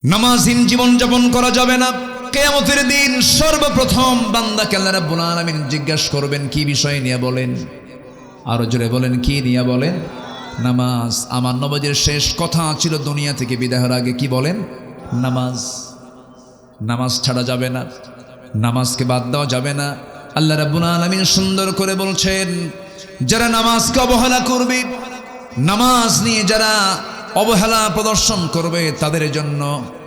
নামাজহীন জীবন যাপন করা যাবে না। কিয়ামতের দিন সর্বপ্রথম বান্দাকে আল্লাহ রাব্বুল আলামিন জিজ্ঞাসা করবেন কি বিষয় নিয়ে বলেন, আরো জোরে বলেন কি নিয়ে বলেন? নামাজ। আমার নবীর শেষ কথা ছিল দুনিয়া থেকে বিদায় হওয়ার আগে কি বলেন? নামাজ। নামাজ ছাড়া যাবে না, নামাজকে বাদ দেওয়া যাবে না। আল্লাহ রাব্বুল আলামিন সুন্দর করে বলছেন, যারা নামাজকে অবহেলা করবে, নামাজ নিয়ে যারা অবহেলা প্রদর্শন করবে তাদের জন্য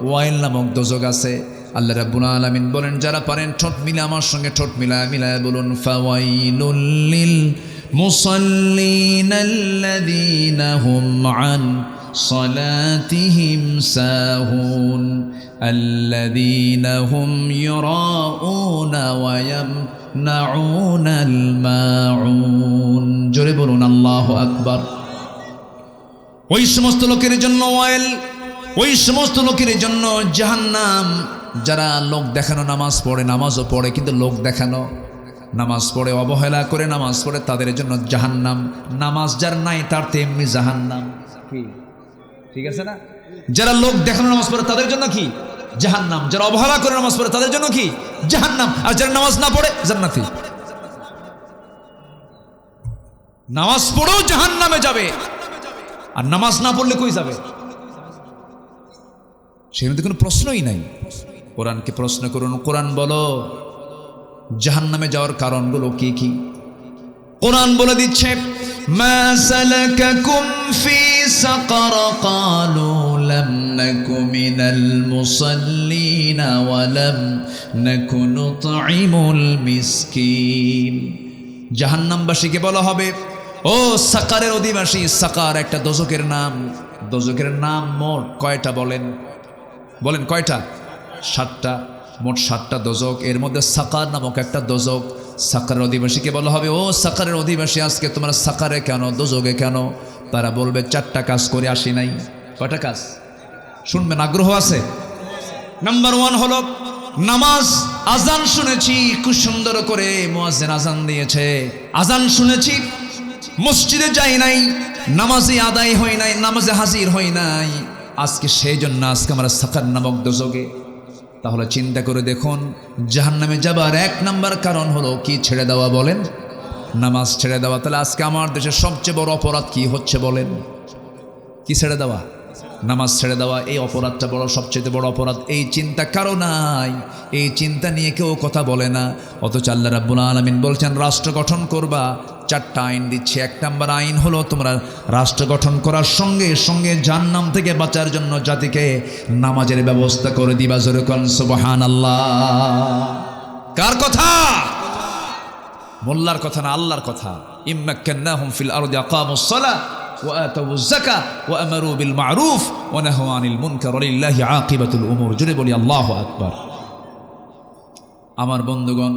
ওয়াইল নামক দোজক আছে। আল্লাহ রাব্বুল আলামিন বলেন, যারা পারেন ঠোঁট মিলে আমার সঙ্গে ঠোঁট মিলায় বলুন, ফাওয়াইলুল লিল মুসাল্লিনাল্লাযীনা হুম আন সালাতিহিম সাহুন আল্লাযীনা হুম ইউরাউনা ওয়া ইয়ামনাউনাল মাউন। জোরে বলুন আল্লাহু আকবার। ওই সমস্ত লোকের জন্য ওয়াইল, ওই সমস্ত লোকের জন্য জাহান্নাম, যারা লোক দেখানো নামাজ পড়ে, নামাজও পড়ে কিন্তু লোক দেখানো নামাজ পড়ে, অবহেলা করে নামাজ পড়ে, তাদের জন্য জাহান্নাম। নামাজ যার নাই তার তেমনি জাহান্নাম। ঠিক আছে না? যারা লোক দেখানো নামাজ পড়ে তাদের জন্য কি? জাহান্নাম। যারা অবহেলা করে নামাজ পড়ে তাদের জন্য কি? জাহান্নাম। আর যারা নামাজ না পড়ে জান্নাতি। নামাজ পড়েও জাহান্নামে যাবে, আর নামাজ না পড়লে কই যাবে? সেখানে তো কোনো প্রশ্নই নাই। কোরআনকে প্রশ্ন করুন, কোরআন বলো জাহান্নামে যাওয়ার কারণগুলো কি কি? কোরআন বলে দিচ্ছে, মা সালাকাকুম ফি সাকার ক্বালু লাম নাকু মিনাল মুসাল্লিন ওয়া লাম নাকু নুতঈমুল মিসকিন। জাহান্নামবাসীকে বলা হবে, ও সাকারের অধিবাসী। সাকার একটা দোজকের নাম। দোজকের নাম মোট কয়টা বলেন? বলেন কয়টা? 7টা। মোট 7টা দোজক, এর মধ্যে সাকার নামক একটা দোজক। সাকারের অধিবাসীকে বলা হবে, ও সাকারের অধিবাসী, আজকে তোমরা সাকারে কেন, দোজকে কেন? তারা বলবে 4টা কাজ করে আসি নাই। কয়টা কাজ শুনবেন? আগ্রহ আছে? নাম্বার 1 হলো নামাজ। আজান শুনেছি খুব সুন্দর করে, মুয়াজ্জিন আজান দিয়েছে, আজান শুনেছি, মসজিদে যাই নাই, নামাজে আদায় হয় নাই, নামাজে হাজির হই নাই, আজকে সেই জন্য আজকে আমরা সাকার নামক দোজকে। তাহলে চিন্তা করে দেখুন, জাহান্নামে যাবার 1 নাম্বার কারণ হলো কি? ছেড়ে দেওয়া। বলেন নামাজ ছেড়ে দেওয়া। তাহলে আজকে আমার দেশে সবচেয়ে বড় অপরাধ কি হচ্ছে বলেন? কি ছেড়ে দেওয়া? নামাজ ছেড়ে দেওয়া। এই অপরাধটা বড়, সবচেয়ে বড় অপরাধ। এই চিন্তা কারো নাই, এই চিন্তা নিয়ে কেউ কথা বলে না। অথচ আল্লাহ রাব্বুল আলামিন বলছেন, রাষ্ট্র গঠন করবা, 4টা আইন দিচ্ছে। 1 নাম্বার আইন হলো তোমরা রাষ্ট্র গঠন করার সঙ্গে সঙ্গে জাহান্নাম থেকে বাঁচার জন্য জাতিকে নামাজের ব্যবস্থা করে দিবা। জোরে কোন সুবহানাল্লাহ। কার কথা? মোল্লার কথা না, আল্লাহর কথা। ইম্মাক্কান্নাহুম ফিল আরদি আকামুস সালাহ ওয়া আতাউয যাকাহ ওয়া আমারু বিল মা'রুফ ওয়া নাহাউ আনিল মুনকার ওয়ালিল্লাহি আকিবাতুল উমুর। জোরে বলি আল্লাহু আকবার। আমার বন্ধুগণ,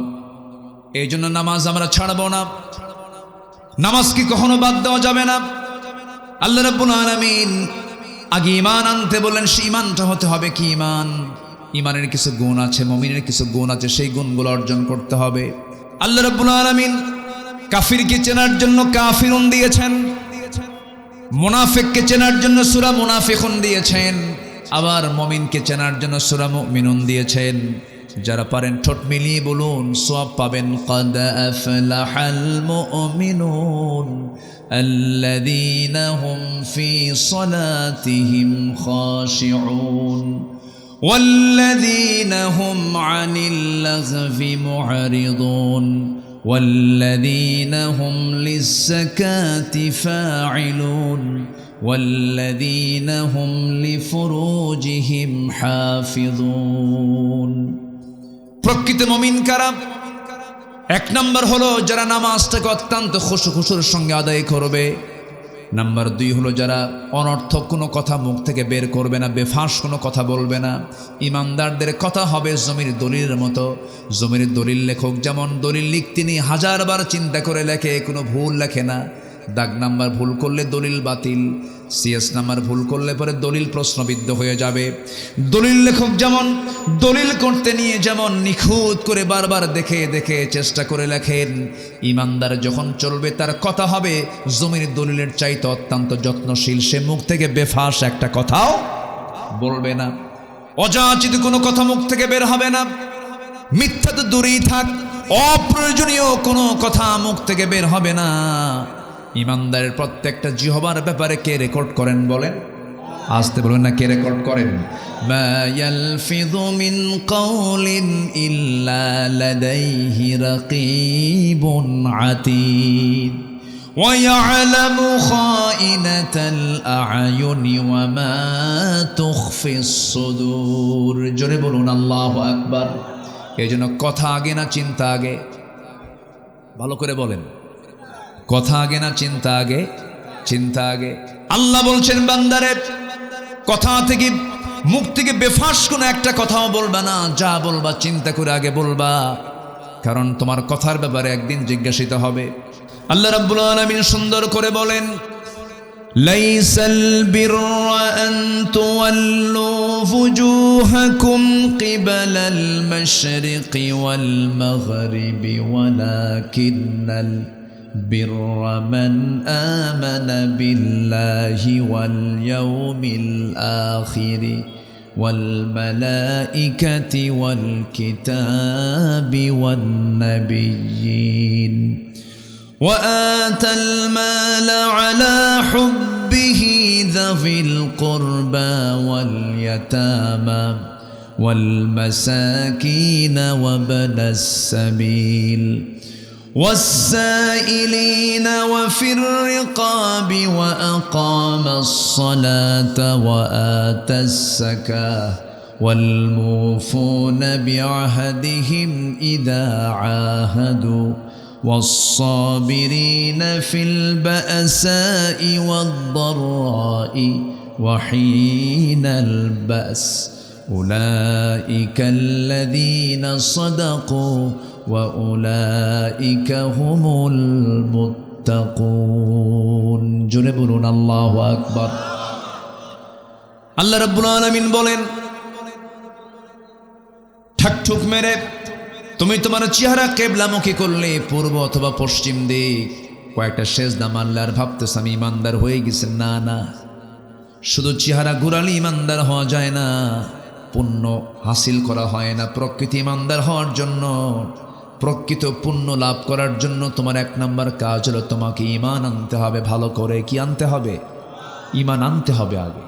এই জন্য নামাজ আমরা ছাড়ব না, নামাজ কি কখনো বাদ দেওয়া যাবে না। আল্লাহ রাব্বুল আলামিন আগে ঈমান আনতে বললেন, সেই ঈমানটা হতে হবে কি ঈমান? ঈমানের কিছু গুণ আছে, মুমিনের কিছু গুণ আছে, সেই গুণগুলো অর্জন করতে হবে। আল্লাহ রাব্বুল আলামিন কাফিরকে চেনার জন্য কাফিরুন দিয়েছেন, মুনাফিককে চেনার জন্য সূরা মুনাফিকুন দিয়েছেন, আবার মুমিনকে চেনার জন্য সূরা মুমিনুন দিয়েছেন। যারা পারেন ঠোঁট মিলিয়ে বলুন, সওয়াব পাবেন। قد أفلح المؤمنون الذين هم في صلاتهم خاشعون والذين هم عن اللغو معرضون والذين هم للزكاة فاعلون والذين هم لفروجهم حافظون। প্রকৃত মুমিন কারা? 1 নাম্বার হলো যারা নামাজটাকে অত্যন্ত খুশুর সঙ্গে আদায় করবে। নাম্বার 2 হলো যারা অনর্থক কোনো কথা মুখ থেকে বের করবে না, বেফাঁস কোনো কথা বলবে না। ইমানদারদের কথা হবে জমির দলিলের মতো। জমির দলিল লেখক যেমন দলিল লিখতে নিয়ে 1000 বার চিন্তা করে লেখে, কোনো ভুল লেখে না। দাগ নাম্বার ভুল করলে দলিল বাতিল, সিএস নাম্বার ভুল করলে পরে দলিল প্রশ্নবিদ্ধ হয়ে যাবে। দলিল লেখক যেমন দলিল করতে নিয়ে যেমন নিখুঁত করে বারবার দেখে দেখে চেষ্টা করে লেখেন, ইমানদার যখন চলবে তার কথা হবে জমির দলিলের চাইতে অত্যন্ত যত্নশীল। সে মুখ থেকে বেফাস একটা কথাও বলবে না। অযাচিত কোনো কথা মুখ থেকে বের হবে না, মিথ্যা তো দূরেই থাক, অপ্রয়োজনীয় কোনো কথা মুখ থেকে বের হবে না। ইমানদারের প্রত্যেকটা জিহ্বার ব্যাপারে কে রেকর্ড করেন বলেন? আসতে বলবেন না, কে রেকর্ড করেন? মা ইয়ালফিযু মিন কাওলিন ইল্লা লাদাইহি রাকীবুন আতীদ ওয়া ইয়ালামু খাইনাতাল আ'য়ুনি ওয়া মা তুখফিস সুদূর। জোরে বলুন আল্লাহু আকবার। এই জন্য কথা আগে না চিন্তা আগে? ভালো করে বলেন, কথা আগে না চিন্তা আগে? চিন্তা আগে। আল্লাহ বলছেন বান্দারে, কথা থেকে মুখ থেকে বেফাস কোনো একটা কথাও বলবা না, যা বলবা চিন্তা করে আগে বলবা, কারণ তোমার কথার ব্যাপারে একদিন জিজ্ঞাসিত হবে। আল্লাহ রাব্বুল আলামিন সুন্দর করে বলেন, লাইসাল বিররা আন তুওয়াল্লু ফুজুহাকুম কিবালাল মাশরিকি ওয়াল মাগরিবি ওয়ালাকিন্নাল بر من آمن بالله واليوم الآخر والملائكة والكتاب والنبيين وآتى المال على حبه ذوي القربى واليتامى والمساكين وابن السبيل والسائلين وفي الرقاب وأقام الصلاة وآتى الزكاة والموفون بعهدهم إذا عاهدوا والصابرين في البأساء والضراء وحين البأس أولئك الذين صدقوا وأولئك هم المتقون জোরে বলুন আল্লাহু আকবার। আল্লাহ রাব্বুল আলামিন বলেন, ঠাকঠুক মেরে তুমি তোমার চেহারা কিবলামুখী করলে পূর্ব অথবা পশ্চিম দিক, কয়েকটা সেজদা মারলে আর ভাবতেছ আমি ইমানদার হয়ে গেছি। না না, শুধু চেহারা ঘুরালে ইমানদার হওয়া যায় না, পুণ্য হাসিল করা হয় না। প্রকৃত ইমানদার হওয়ার জন্য, প্রকৃত পুণ্য লাভ করার জন্য তোমার এক নাম্বার কাজ হলো তোমাকে ঈমান আনতে হবে। ভালো করে কি আনতে হবে? ঈমান আনতে হবে আগে।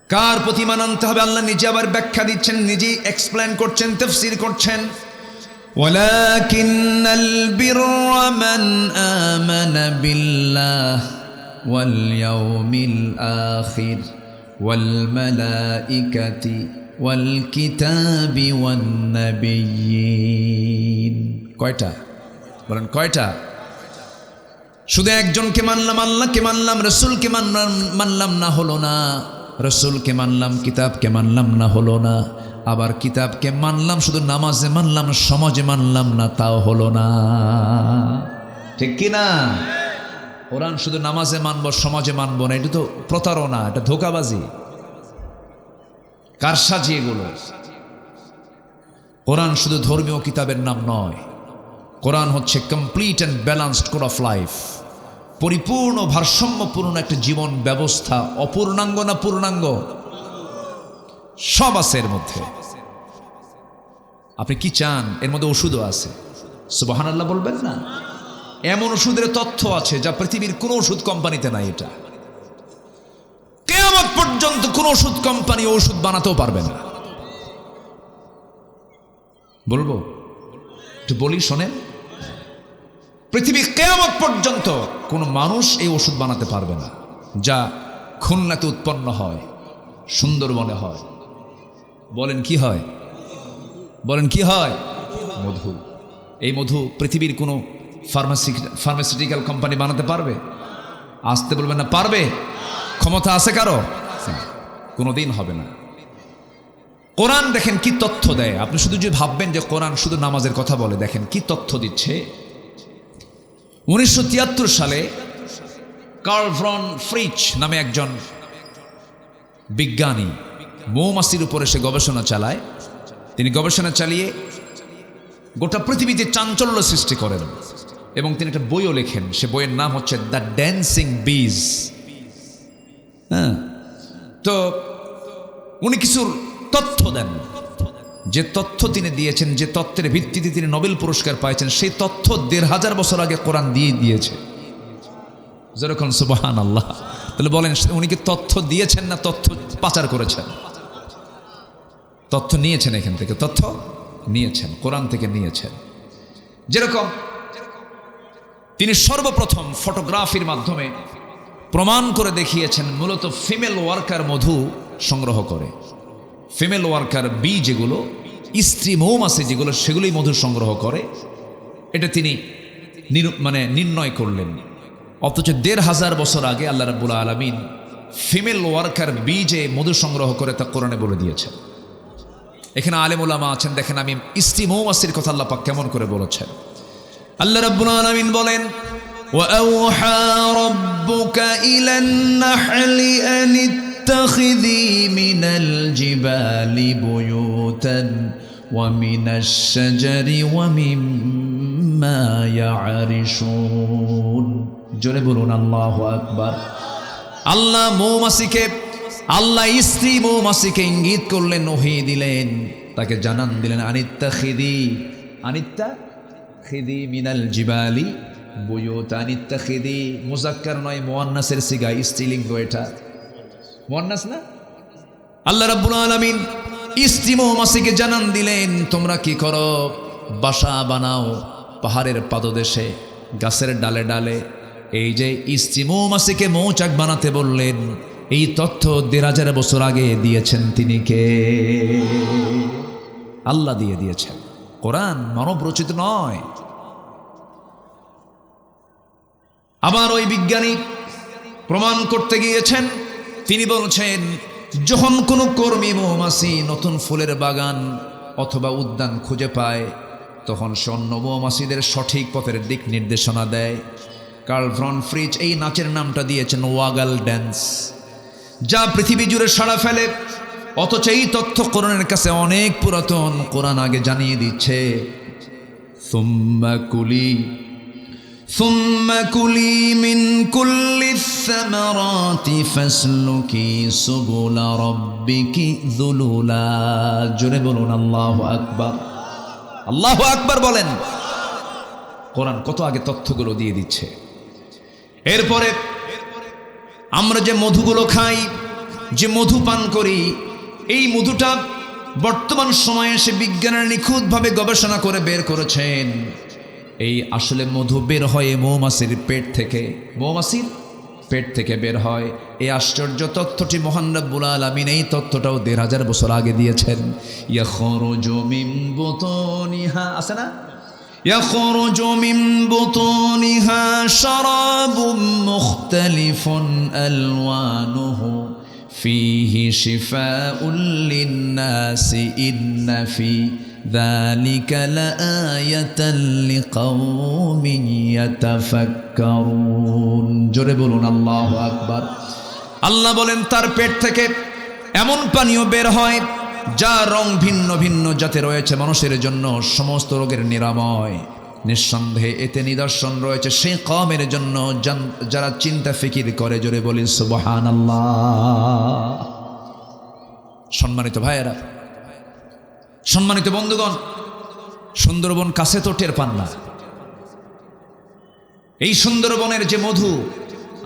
কার প্রতি ঈমান আনতে হবে? আল্লাহ নিজে আবার ব্যাখ্যা দিচ্ছেন, নিজেই এক্সপ্লেন করছেন, তাফসীর করছেন। ওয়ালাকিন্নাল বিররা মান আমানা বিল্লাহ ওয়াল ইয়াউমিল আখির ওয়াল মালাইকাতি ওয়াল কিতাবি ওয়ান নাবিয়্যিন। কয়টা বলেন? কয়টা? শুধু একজনকে মানলাম, আল্লাহকে মানলাম, রাসূলকে মানলাম না, হলো না। রাসূলকে মানলাম, কিতাবকে মানলাম না, হলো না। আবার কিতাবকে মানলাম, শুধু নামাজে মানলাম, সমাজে মানলাম না, তাও হলো না। ঠিক কি না? কোরআন শুধু নামাজে মানবো, সমাজে মানবো না, এটা তো প্রতারণা, এটা ধোঁকাবাজি, কারসাজি এগুলো। কোরআন শুধু ধর্মীয় কিতাবের নাম নয়, কোরআন হচ্ছে complete and balanced code of life, পরিপূর্ণ ভারসাম্যপূর্ণ একটা জীবন ব্যবস্থা। অপূর্ণাঙ্গ না পূর্ণাঙ্গ? সব আছে এর মধ্যে। আপনি কি চান? এর মধ্যে ওষুধও আছে। সুবহানাল্লাহ বলবেন না? এমন ওষুধের তথ্য আছে যা পৃথিবীর কোনো ওষুধ কোম্পানিতে নাই। এটা কিয়ামত পর্যন্ত কোন ওষুধ কোম্পানি ওষুধ বানাতেও পারবে না। বলবো? একটু বলি, শোনেন। পৃথিবী কিয়ামত পর্যন্ত কোন মানুষ এই ওষুধ বানাতে পারবে না যা খুলনাতে উৎপন্ন হয়, সুন্দরবনে হয়। বলেন কি হয়? বলেন কি হয়? মধু। এই মধু পৃথিবীর কোনো ফার্মাসিউটিক্যাল কোম্পানি বানাতে পারবে? আসতে বলবেন না, পারবে? ক্ষমতা আছে কারো? কোনোদিন হবে না। কোরআন দেখেন কি তথ্য দেয়। আপনি শুধু যে ভাববেন যে কোরআন শুধু নামাজের কথা বলে, দেখেন কি তথ্য দিচ্ছে। 1973 সালে কার্ল ভন ফ্রিচ নামে একজন বিজ্ঞানী মৌমাছির উপরে সে গবেষণা চালায়। তিনি গবেষণা চালিয়ে গোটা পৃথিবীতে চাঞ্চল্য সৃষ্টি করেন এবং তিনি একটা বইও লেখেন। সে বইয়ের নাম হচ্ছে দ্য ড্যান্সিং বিজ। হ্যাঁ, তো উনি কিছুর তথ্য দেন, যে তথ্য তিনি দিয়েছেন, যে তথ্যের ভিত্তিতে তিনি নোবেল পুরস্কার পাইছেন, সেই তথ্য ১৫০০ বছর আগে কোরআন দিয়ে দিয়েছে। যেরকম সুবহানাল্লাহ। তাহলে বলেন, উনি কি তথ্য দিয়েছেন না তথ্য পাচার করেছেন? তথ্য নিয়েছেন, এখান থেকে তথ্য নিয়েছেন, কোরআন থেকে নিয়েছেন। যেরকম তিনি সর্বপ্রথম ফটোগ্রাফির মাধ্যমে প্রমাণ করে দেখিয়েছেন মূলত ফিমেল ওয়ার্কার মধু সংগ্রহ করে, ফিমেল ওয়ার্কার বি যেগুলো, স্ত্রী মৌমাছি যেগুলো, সেগুলোই মধু সংগ্রহ করে, এটা তিনি নির্ণয় করলেন। অথচ ১৫০০ বছর আগে আল্লাহ রাব্বুল আলামিন ফিমেল ওয়ার্কার বি যে মধু সংগ্রহ করে তা কোরআনে বলে দিয়েছেন। এখানে আলেম ওলামা আছেন, দেখেন আমি স্ত্রী মৌমাছির কথা আল্লাহ পাক কেমন করে বলেছেন। আল্লাহ রাব্বুল আলামিন বলেন, وَأَوْحَى رَبُّكَ إِلَى النَّحْلِ أَنِ اتَّخِذِي مِنَ الْجِبَالِ بُيُوتًا وَمِنَ الشَّجَرِ وَمِمَّا يَعْرِشُونَ। জোরে বলুন আল্লাহু আকবার। আল্লাহ মৌমাছিকে, আল্লাহ স্ত্রী মৌমাছিকে ইঙ্গিত করলেন, ওহী দিলেন, তাকে জানান দিলেন, আনিত্তাখিদি মিনাল জিবালি বুয়ুতা। আনিত্তাখিদি মুযাক্কার নয়, মুয়ান্নাসের সিগা, স্ত্রীলিঙ্গ, এটা মুয়ান্নাস না। আল্লাহ রাব্বুল আলামিন স্ত্রী মৌমাছিকে জানান দিলেন, তোমরা কি করো, বাসা বানাও পাহাড়ের পাদদেশে, গাছের ডালে ডালে। এই যে স্ত্রী মৌমাছিকে মৌচাক বানাতে বললেন, এই তথ্য ১৫০০ বছর আগে দিয়েছেন তিনি কে? আল্লাহ দিয়ে দিয়েছেন। কোরআন মানব রচিত নয়। আবার ওই বিজ্ঞানী প্রমাণ করতে গিয়েছেন, তিনি বলছেন, যখন কোনো কর্মী মৌমাছি নতুন ফুলের বাগান অথবা উদ্যান খুঁজে পায়, তখন সে অন্য মৌমাছিদের সঠিক পথের দিক নির্দেশনা দেয়। কার্ল ভন ফ্রিজ এই নাচের নামটা দিয়েছেন ওয়াগাল ড্যান্স, যা পৃথিবী জুড়ে সাড়া ফেলে। অথচ এই তথ্য কোরআনের কাছে অনেক পুরাতন। কোরআন আগে জানিয়ে দিচ্ছে, সুম্মা কুলি মিন কুল্লি সামারাতি ফাসলুকি সুবুলা রাব্বিকি যুলুলা। জোরে বলুন আল্লাহু আকবার। আল্লাহু আকবার বলেন। কোরআন কত আগে তথ্যগুলো দিয়ে দিচ্ছে। এরপরে আমরা যে মধুগুলো খাই, যে মধু পান করি, এই মধুটা বর্তমান সময়ে এসে বিজ্ঞানের নিখুঁতভাবে গবেষণা করে বের করেছেন, এই আসলে মধু বের হয় মৌমাছির পেট থেকে, মৌমাছির পেট থেকে বের হয়। এই আশ্চর্য তথ্যটি মহান রব্বুল আলামিন এই তথ্যটাও ১৫০০ বছর আগে দিয়েছেন। ইয়াখরুজু মিন বুতুনিহা, আছে না, ইয়াখরুজু মিন বুতুনিহা শারাবুম মুখতালিফুন আলওয়ানুহু ফীহি শিফাউল লিন্নাসি ইন্না ফী যালিকা লাআয়াতান লিকাওমিন ইয়াতাফাক্কারুন। জোরে বলুন আল্লাহু আকবার। আল্লাহ বলেন, তার পেট থেকে এমন পানীয় বের হয় যা রং ভিন্ন ভিন্ন যাতে রয়েছে মানুষের জন্য সমস্ত রোগের নিরাময়। নিঃসন্দেহে এতে নিদর্শন রয়েছে সেই কওমের জন্য যারা চিন্তা ফিকির করে। জোরে বলি সুবহানাল্লাহ। সম্মানিত ভাইয়েরা, সম্মানিত বন্ধুগণ, সুন্দরবন কাছে তো টের পান না। এই সুন্দরবনের যে মধু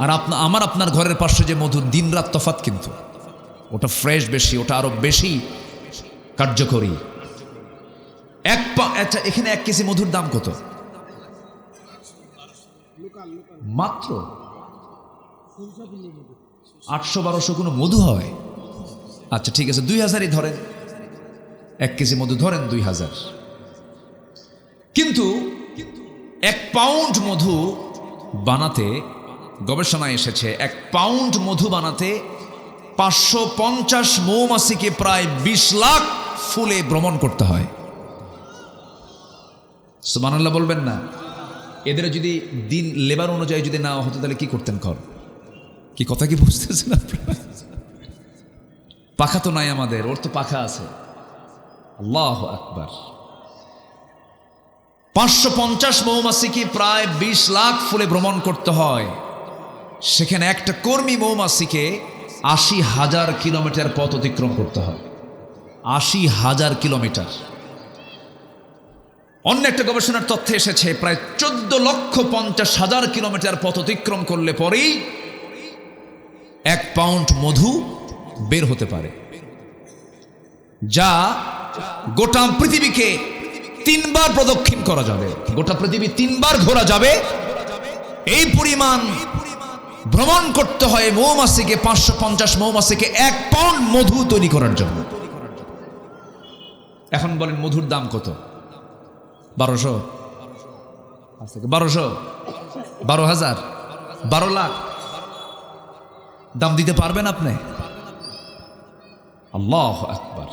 আর আপনার ঘরের পাশে যে মধু, দিন রাত তফাৎ, কিন্তু ওটা ফ্রেশ বেশি, ওটা আরো বেশি কার্যকরী। আচ্ছা, এখানে 1 কেজি মধুর দাম কত? মাত্র 800-1200 কোনো মধু হয়? আচ্ছা ঠিক আছে, 2000-ই ধরেন, 1 কেজি মধু ধরেন 2000। কিন্তু 1 পাউন্ড মধু বানাতে, গবেষণায় এসেছে, 1 পাউন্ড মধু বানাতে 550 মৌমাছিকে প্রায় 20 লাখ ফুলে ভ্রমণ করতে হয়। সুবহানাল্লাহ বলবেন না? এদের যদি দিন লেবার অনুযায়ী যদি না হতো তাহলে কি করতেন? কি কথা কি বুঝতেছেন আপনারা? পাখা তো নাই আমাদের, ওর তো পাখা আছে। আল্লাহু আকবার। 550 মৌমাছিকে প্রায় 20 লাখ ফুলে ভ্রমণ করতে হয়। সেখানে একটা কর্মী মৌমাছিকে 80,000 কিলোমিটার পথ অতিক্রম করতে হয়। 80,000 কিলোমিটার। অন্য একটা গবেষণার তথ্যে এসেছে প্রায় 14,50,000 কিলোমিটার পথ অতিক্রম করলে পরেই 1 পাউন্ড মধু বের হতে পারে, যা গোটা পৃথিবীকে 3 বার প্রদক্ষিণ করা যাবে। গোটা পৃথিবী 3 বার ঘোরা যাবে। এই পরিমাণ ভ্রমণ করতে হয় মৌমাছিকে, 550 মৌমাছিকে 1 পাউন্ড মধু তৈরি করার জন্য। এখন বলেন মধুর দাম কত? 1200, 1200, 12,000, 12 লাখ দাম দিতে পারবেন আপনি? আল্লাহু আকবার।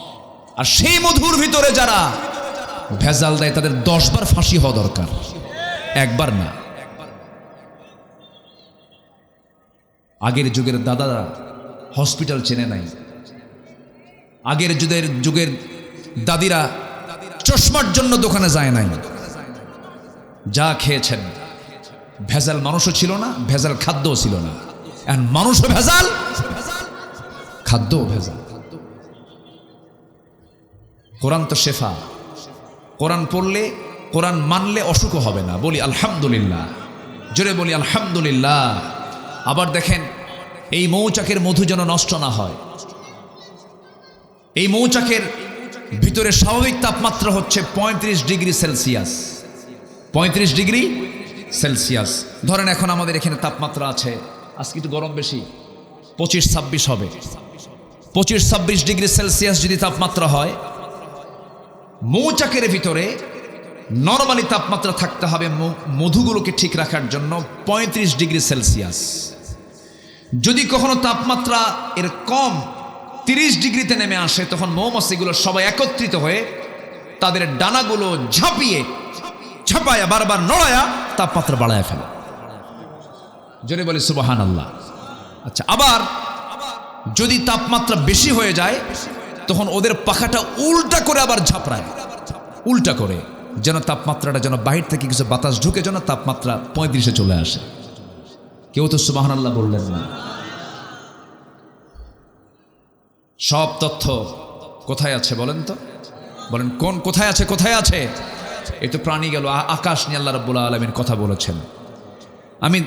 আর সেই মধুর ভিতরে যারা ভেজাল দেয় তাদের 10 বার ফাঁসি হওয়া দরকার, একবার না। আগের যুগের দাদারা হসপিটাল চেনে নাই। আগের যুগের দাদিরা চশমার জন্য দোকানে যায় নাই। যা খেয়েছেন ভেজাল মানুষও ছিল না, ভেজাল খাদ্যও ছিল না। এখন মানুষও ভেজাল, খাদ্যও ভেজাল। কোরআন তো শেফা। কোরআন পড়লে, কোরআন মানলে অসুখও হবে না। বলি আলহামদুলিল্লাহ, জোরে বলি আলহামদুলিল্লাহ। আবার দেখেন এই মৌচাকের মধু যেন নষ্ট না হয়। এই মৌচাকের ভিতরে স্বাভাবিক তাপমাত্রা হচ্ছে 35 ডিগ্রি সেলসিয়াস। 35 degree Celsius. ধরেন এখন আমাদের এখানে তাপমাত্রা আছে, আজকে একটু গরম বেশি, 25-26 হবে। 25-26 ডিগ্রি সেলসিয়াস যদি তাপমাত্রা হয়, মৌচাকের ভিতরে নরমালি তাপমাত্রা থাকতে হবে মধুগুলোকে ঠিক রাখার জন্য 35 ডিগ্রি সেলসিয়াস। যদি কখনো তাপমাত্রা এর কম 30 ডিগ্রিতে নেমে আসে, তখন মৌমাছিগুলো সবাই একত্রিত হয়ে তাদের ডানাগুলো ঝাঁপায়া বারবার নড়ায়া তাপমাত্রা বাড়ায় ফেলে। জোরে বলি সুবহানাল্লাহ। আচ্ছা, আবার যদি তাপমাত্রা বেশি হয়ে যায়, তখন ওদের পাখাটা উল্টা করে আবার ঝাপড়ায়, উল্টা করে, যেন তাপমাত্রাটা যেন বাহির থেকে কিছু বাতাস ঢুকে যেন তাপমাত্রা 35-এ চলে আসে। কেউ তো সুবহানাল্লাহ বললেন না। সব তথ্য কোথায় আছে বলেন তো? বলেন কোন কোথায় আছে? কোথায় আছে? এই তো প্রাণী গেল, আকাশ নিয়ে আল্লাহ রাব্বুল আলামিন কথা বলেছেন। আমি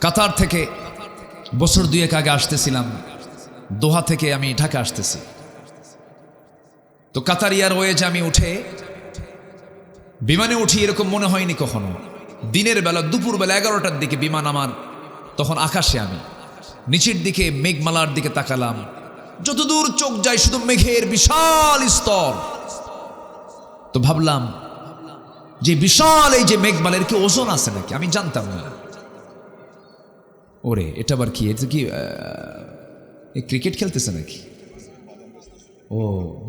কাতার থেকে বছর 2 আগে আসতেছিলাম, দোহা থেকে আমি ঢাকা আসতেছি। তো কাতার এয়ারওয়েজে আমি উঠে বিমানে উঠি, এরকম মনে হয়নি কখনো। দিনের বেলা, দুপুরবেলা 11টার দিকে বিমান আমার, তখন আকাশে আমি নিচের দিকে মেঘমালার দিকে তাকালাম। যতদূর চোখ যায় শুধু মেঘের বিশাল স্তর। তো ভাবলাম যে বিশাল এই যে মেঘমালার কি ওজন আছে নাকি? আমি জানতাম না। ওরে এটা আবার কি? এটা কি ক্রিকেট খেলতেছে নাকি? ও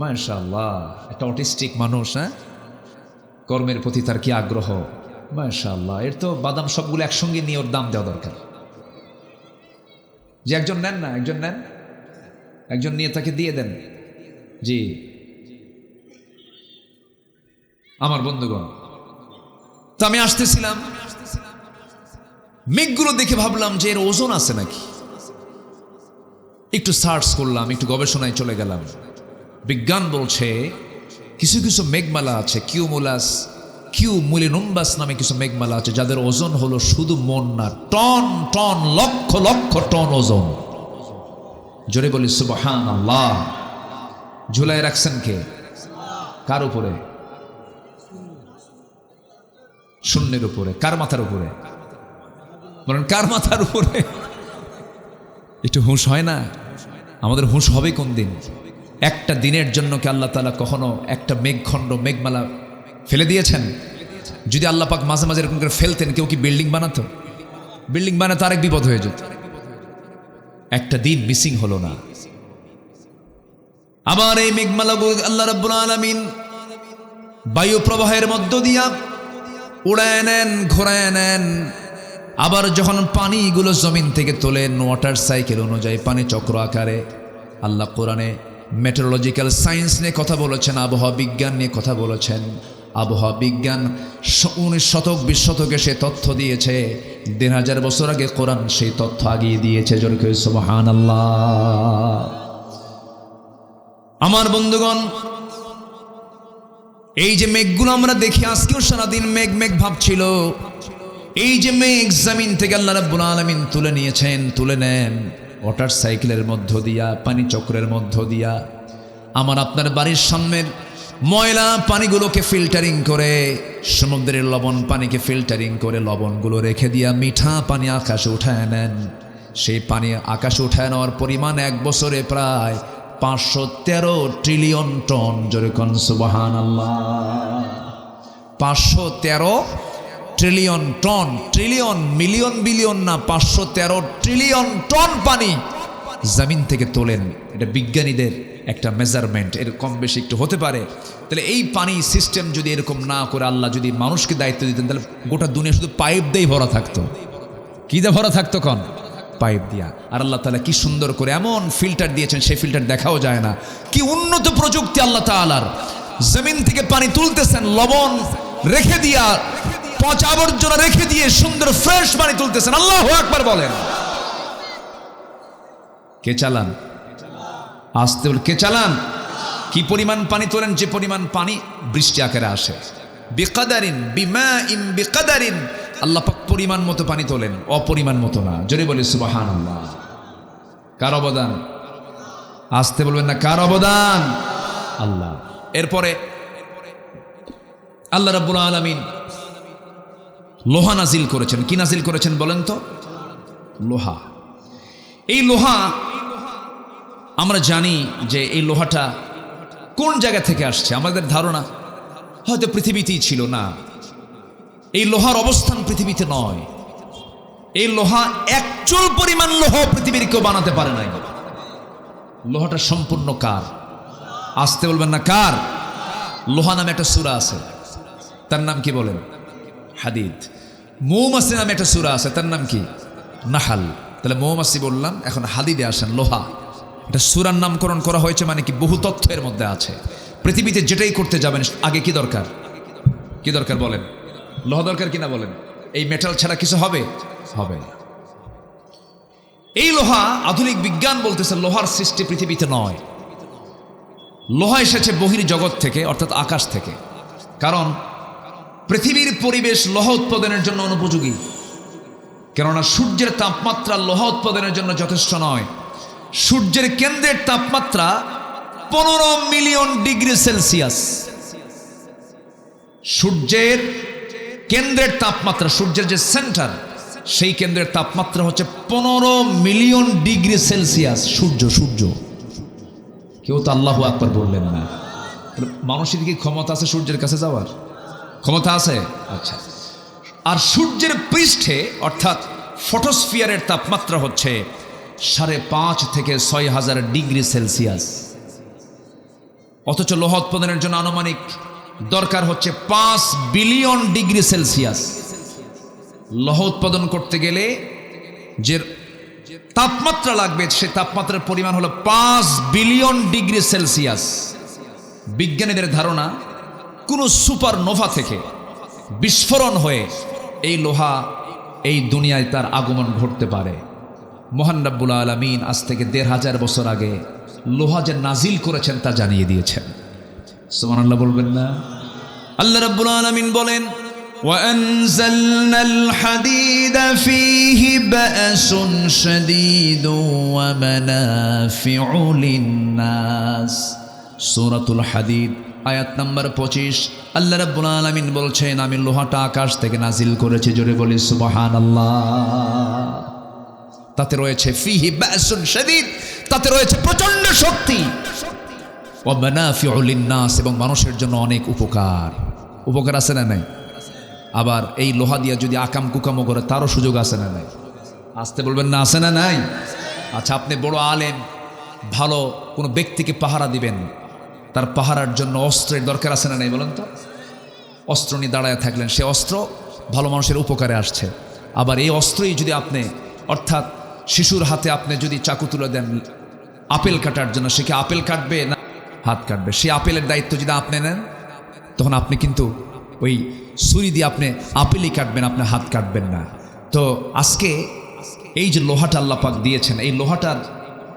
মাশাআল্লাহ, একটা অটিস্টিক মানুষ। হ্যাঁ, কর্মের প্রতি তার কি আগ্রহ! মাশাআল্লাহ, এর তো বাদাম সবগুলো একসঙ্গে নিয়ে ওর দাম দেওয়া দরকার। যে একজন নেন না, একজন নেন, একজন নিয়ে তাকে দিয়ে দেন। জি আমার বন্ধুগণ, তো আমি আসতেছিলাম, মেঘগুলো দেখে ভাবলাম যে এর ওজন আছে নাকি। একটু সার্চ করলাম, একটু গবেষণায় চলে গেলাম। বিজ্ঞান বলছে কিছু কিছু মেঘমালা আছে, কিউমুলিনুম্বাস নামে কিছু মেঘমালা আছে, যাদের ওজন হলো শুধু মন না, ton ton, lakh lakh ton ওজন। জোরে বলি সুবহানাল্লাহ। ঝুলাই রাখছেন কে? কার উপরে? শূন্যের উপরে। কার মাথার উপরে? বলেন কার মাথার উপরে? একটু হুঁশ হয় না? আমাদের হুঁশ হবে কোন দিন? একটা দিনের জন্য কি আল্লাহ তাআলা কখনো একটা মেঘখণ্ড, মেঘমালা ফেলে দিয়েছেন? যদি আল্লাহ পাক মাঝে মাঝে এরকম করে ফেলতেন, কেউ কি বিল্ডিং বানাতো? বিল্ডিং বানাতে আরেক বিপদ হয়ে যেত। একটা দিন মিসিং হলো না। আবার এই মেঘমালাগুলো আল্লাহ রাব্বুল আলামিন বায়ু প্রবাহের মধ্য দিয়া উড়ায় নেন, ঘোরায় নেন। আবার যখন পানিগুলো জমিন থেকে তোলেন, ওয়াটার সাইকেল অনুযায়ী পানি চক্র আকারে। আল্লাহ কোরআনে মেটেরোলজিক্যাল সায়েন্স নিয়ে কথা বলেছেন, আবহাওয়া বিজ্ঞান নিয়ে কথা বলেছেন। আবহাওয়া বিজ্ঞান 19 শতক 20 শতকে সে তথ্য দিয়েছে ১,৫০০ বছর আগে কোরআন সেই তথ্য আগিয়ে দিয়েছে। জোরে কই সুবহানাল্লাহ। আমার বন্ধুগণ, এই যে মেঘগুলো আমরা দেখি, আজকেও সারাদিন মেঘ মেঘ ভাবছিল। এই যে মেঘ জমিন থেকে আল্লাহ রাব্বুল আলামিন তুলে নিয়েছেন, তুলে নেন ওয়াটার সাইকেলের মধ্য দিয়া, পানি চক্রের মধ্য দিয়া। আমার আপনার বাড়ির সামনের ময়লা পানিগুলোকে ফিল্টারিং করে, সমুদ্রের লবণ পানিকে ফিল্টারিং করে লবণগুলো রেখে দিয়া মিঠা পানি আকাশে উঠায় নেন। সেই পানি আকাশে উঠায় নেওয়ার পরিমাণ এক বছরে প্রায় 513 ট্রিলিয়ন টন। জোরে কোন সুবহানাল্লাহ। 513 trillion ton, trillion million billion না, 513 ট্রিলিয়ন টন পানি জমিন থেকে তোলেন। এটা বিজ্ঞানীদের একটা মেজারমেন্ট, এর কম বেশি একটু হতে পারে। তাহলে এই পানি সিস্টেম যদি এরকম না করে আল্লাহ যদি মানুষকে দায়িত্ব দিতেন, তাহলে গোটা দুনিয়া শুধু পাইপ দিয়েই ভরা থাকতো। কি দিয়ে ভরা থাকতো? কোন পাইপ দিয়া। আর আল্লাহ তাআলা কি সুন্দর করে এমন ফিল্টার দিয়েছেন, সেই ফিল্টার দেখাও যায় না। কি উন্নত প্রযুক্তি আল্লাহ তাআলার। জমিন থেকে পানি তুলতেছেন, লবণ রেখে দিয়া, পচা আবর্জনা রেখে দিয়ে সুন্দর ফ্রেশ পানি তুলতেছেন। আল্লাহু আকবার বলেন। কে চালান? আসতে বল, কে চালান? কি পরিমাণ পানি তোলেন? যে পরিমাণ পানি বৃষ্টি আকারে আসে। বিকাদারিন, বিমাইন বিকাদারিন। আল্লাহ পাক পরিমাণ মতো পানি তোলেন, অপরিমাণ মতো না। জোরে বলি সুবহানাল্লাহ। কার অবদান? আসতে বলবেন না, কার অবদান? আল্লাহ। এরপরে আল্লাহ রাব্বুল আলামিন লোহা নাজিল করেছেন। কি নাজিল করেছেন বলেন তো? লোহা। এই লোহা আমরা জানি যে এই লোহাটা কোন জায়গা থেকে আসছে। আমাদের ধারণা হয়তো পৃথিবীতেই ছিল না। এই লোহার অবস্থান পৃথিবীতে নয়। এই লোহা একচুল পরিমাণ লোহা পৃথিবীর কেউ বানাতে পারে নাই। লোহাটা সম্পূর্ণ কার? আসতে বলবেন না, কার? লোহা নামে একটা সূরা আছে, তার নাম কি বলেন? হাদিদ। মৌমাছি নামে একটা সূরা আছে, তার নাম কি? নাহাল। তাহলে মৌমাছি বললাম, এখন হাদিদে আসেন লোহা। এটা সূরার নামকরণ করা হয়েছে, মানে কি বহু তথ্য এর মধ্যে আছে। পৃথিবীতে যেটাই করতে যাবেন আগে কি দরকার? কি দরকার বলেন? লোহা দরকার কিনা বলেন? এই মেটাল ছাড়া কিছু হবে? হবে না। এই লোহা, আধুনিক বিজ্ঞান বলতেছে লোহার সৃষ্টি পৃথিবীতে নয়। লোহা এসেছে বহির জগৎ থেকে, অর্থাৎ আকাশ থেকে। কারণ পৃথিবীর পরিবেশ লোহা উৎপাদনের জন্য অনুপযোগী। কেননা সূর্যের তাপমাত্রা লোহা উৎপাদনের জন্য যথেষ্ট নয়। সূর্যের কেন্দ্রের তাপমাত্রা 15 মিলিয়ন ডিগ্রি সেলসিয়াস। সূর্যের কেন্দ্রের তাপমাত্রা, সূর্যের যে সেন্টার, সেই কেন্দ্রের তাপমাত্রা হচ্ছে 15 মিলিয়ন ডিগ্রি সেলসিয়াস। সূর্য। কেউ তো আল্লাহু আকবার বললেন না। মানুষের কি ক্ষমতা আছে সূর্যের কাছে যাওয়ার? ক্ষমতা আছে? আচ্ছা। আর সূর্যের পৃষ্ঠে অর্থাৎ ফটোস্ফিয়ারের তাপমাত্রা হচ্ছে 5.5 থেকে 6,000 ডিগ্রি সেলসিয়াস। অথচ লোহা উৎপাদনের জন্য আনুমানিক দরকার হচ্ছে 5 বিলিয়ন ডিগ্রি সেলসিয়াস। লোহা উৎপাদন করতে গেলে যে তাপমাত্রা লাগবে, সে তাপমাত্রার পরিমাণ হলো 5 বিলিয়ন ডিগ্রি সেলসিয়াস। বিজ্ঞানীদের ধারণা কোনো সুপারনোভা থেকে বিস্ফোরণ হয়ে এই লোহা এই দুনিয়ায় তার আগমন ঘটতে পারে। মহান রাব্বুল আলামিন আজ থেকে 1,500 বছর আগে লোহা যে নাজিল করেছেন তা জানিয়ে দিয়েছেন। সুবহানাল্লাহ বলবেন না? আল্লাহ রাব্বুল আলামিন বলেন, وَأَنزَلْنَا الْحَدِيدَ فِيهِ بَأْسٌ شَدِيدٌ وَمَنَافِعُ لِلنَّاسِ। সূরাতুল হাদিদ আয়াত নাম্বার 25। আল্লাহ রাব্বুল আলামিন বলছেন, আমি লোহাটা আকাশ থেকে নাজিল করেছি। জোরে বলি সুবহানাল্লাহ। তাতে রয়েছে ফিহি বাসুন শাদীদ, তাতে রয়েছে প্রচন্ড শক্তি। ওয়া মানাফিউ লিন-নাস, এবং মানুষের জন্য অনেক উপকার। উপকার আছে না নাই? আবার এই লোহা দিয়ে যদি আকাম কুকামও করে তারও সুযোগ আছে না নাই? আসতে বলবেন না, আছে না নাই? আচ্ছা, আপনি বড় আলেম, ভালো কোনো ব্যক্তিকে পাহারা দিবেন, তার পাহারার জন্য অস্ত্রের দরকার আছে না নাই বলেন তো? অস্ত্র নিয়ে দাঁড়ায় থাকলেন, সে অস্ত্র ভালো মানুষের উপকারে আসছে। আবার এই অস্ত্রই যদি আপনি, অর্থাৎ শিশুর হাতে আপনি যদি চাকু তুলে দেন আপেল কাটার জন্য, সে কি আপেল কাটবে না হাত কাটবে? সেই আপেলের দায়িত্ব যদি আপনি নেন, তখন আপনি কিন্তু ওই ছুরি দিয়ে আপনি আপেলই কাটবেন, আপনি হাত কাটবেন না। তো আজকে এই যে লোহাটা আল্লাহ পাক দিয়েছেন, এই লোহাটার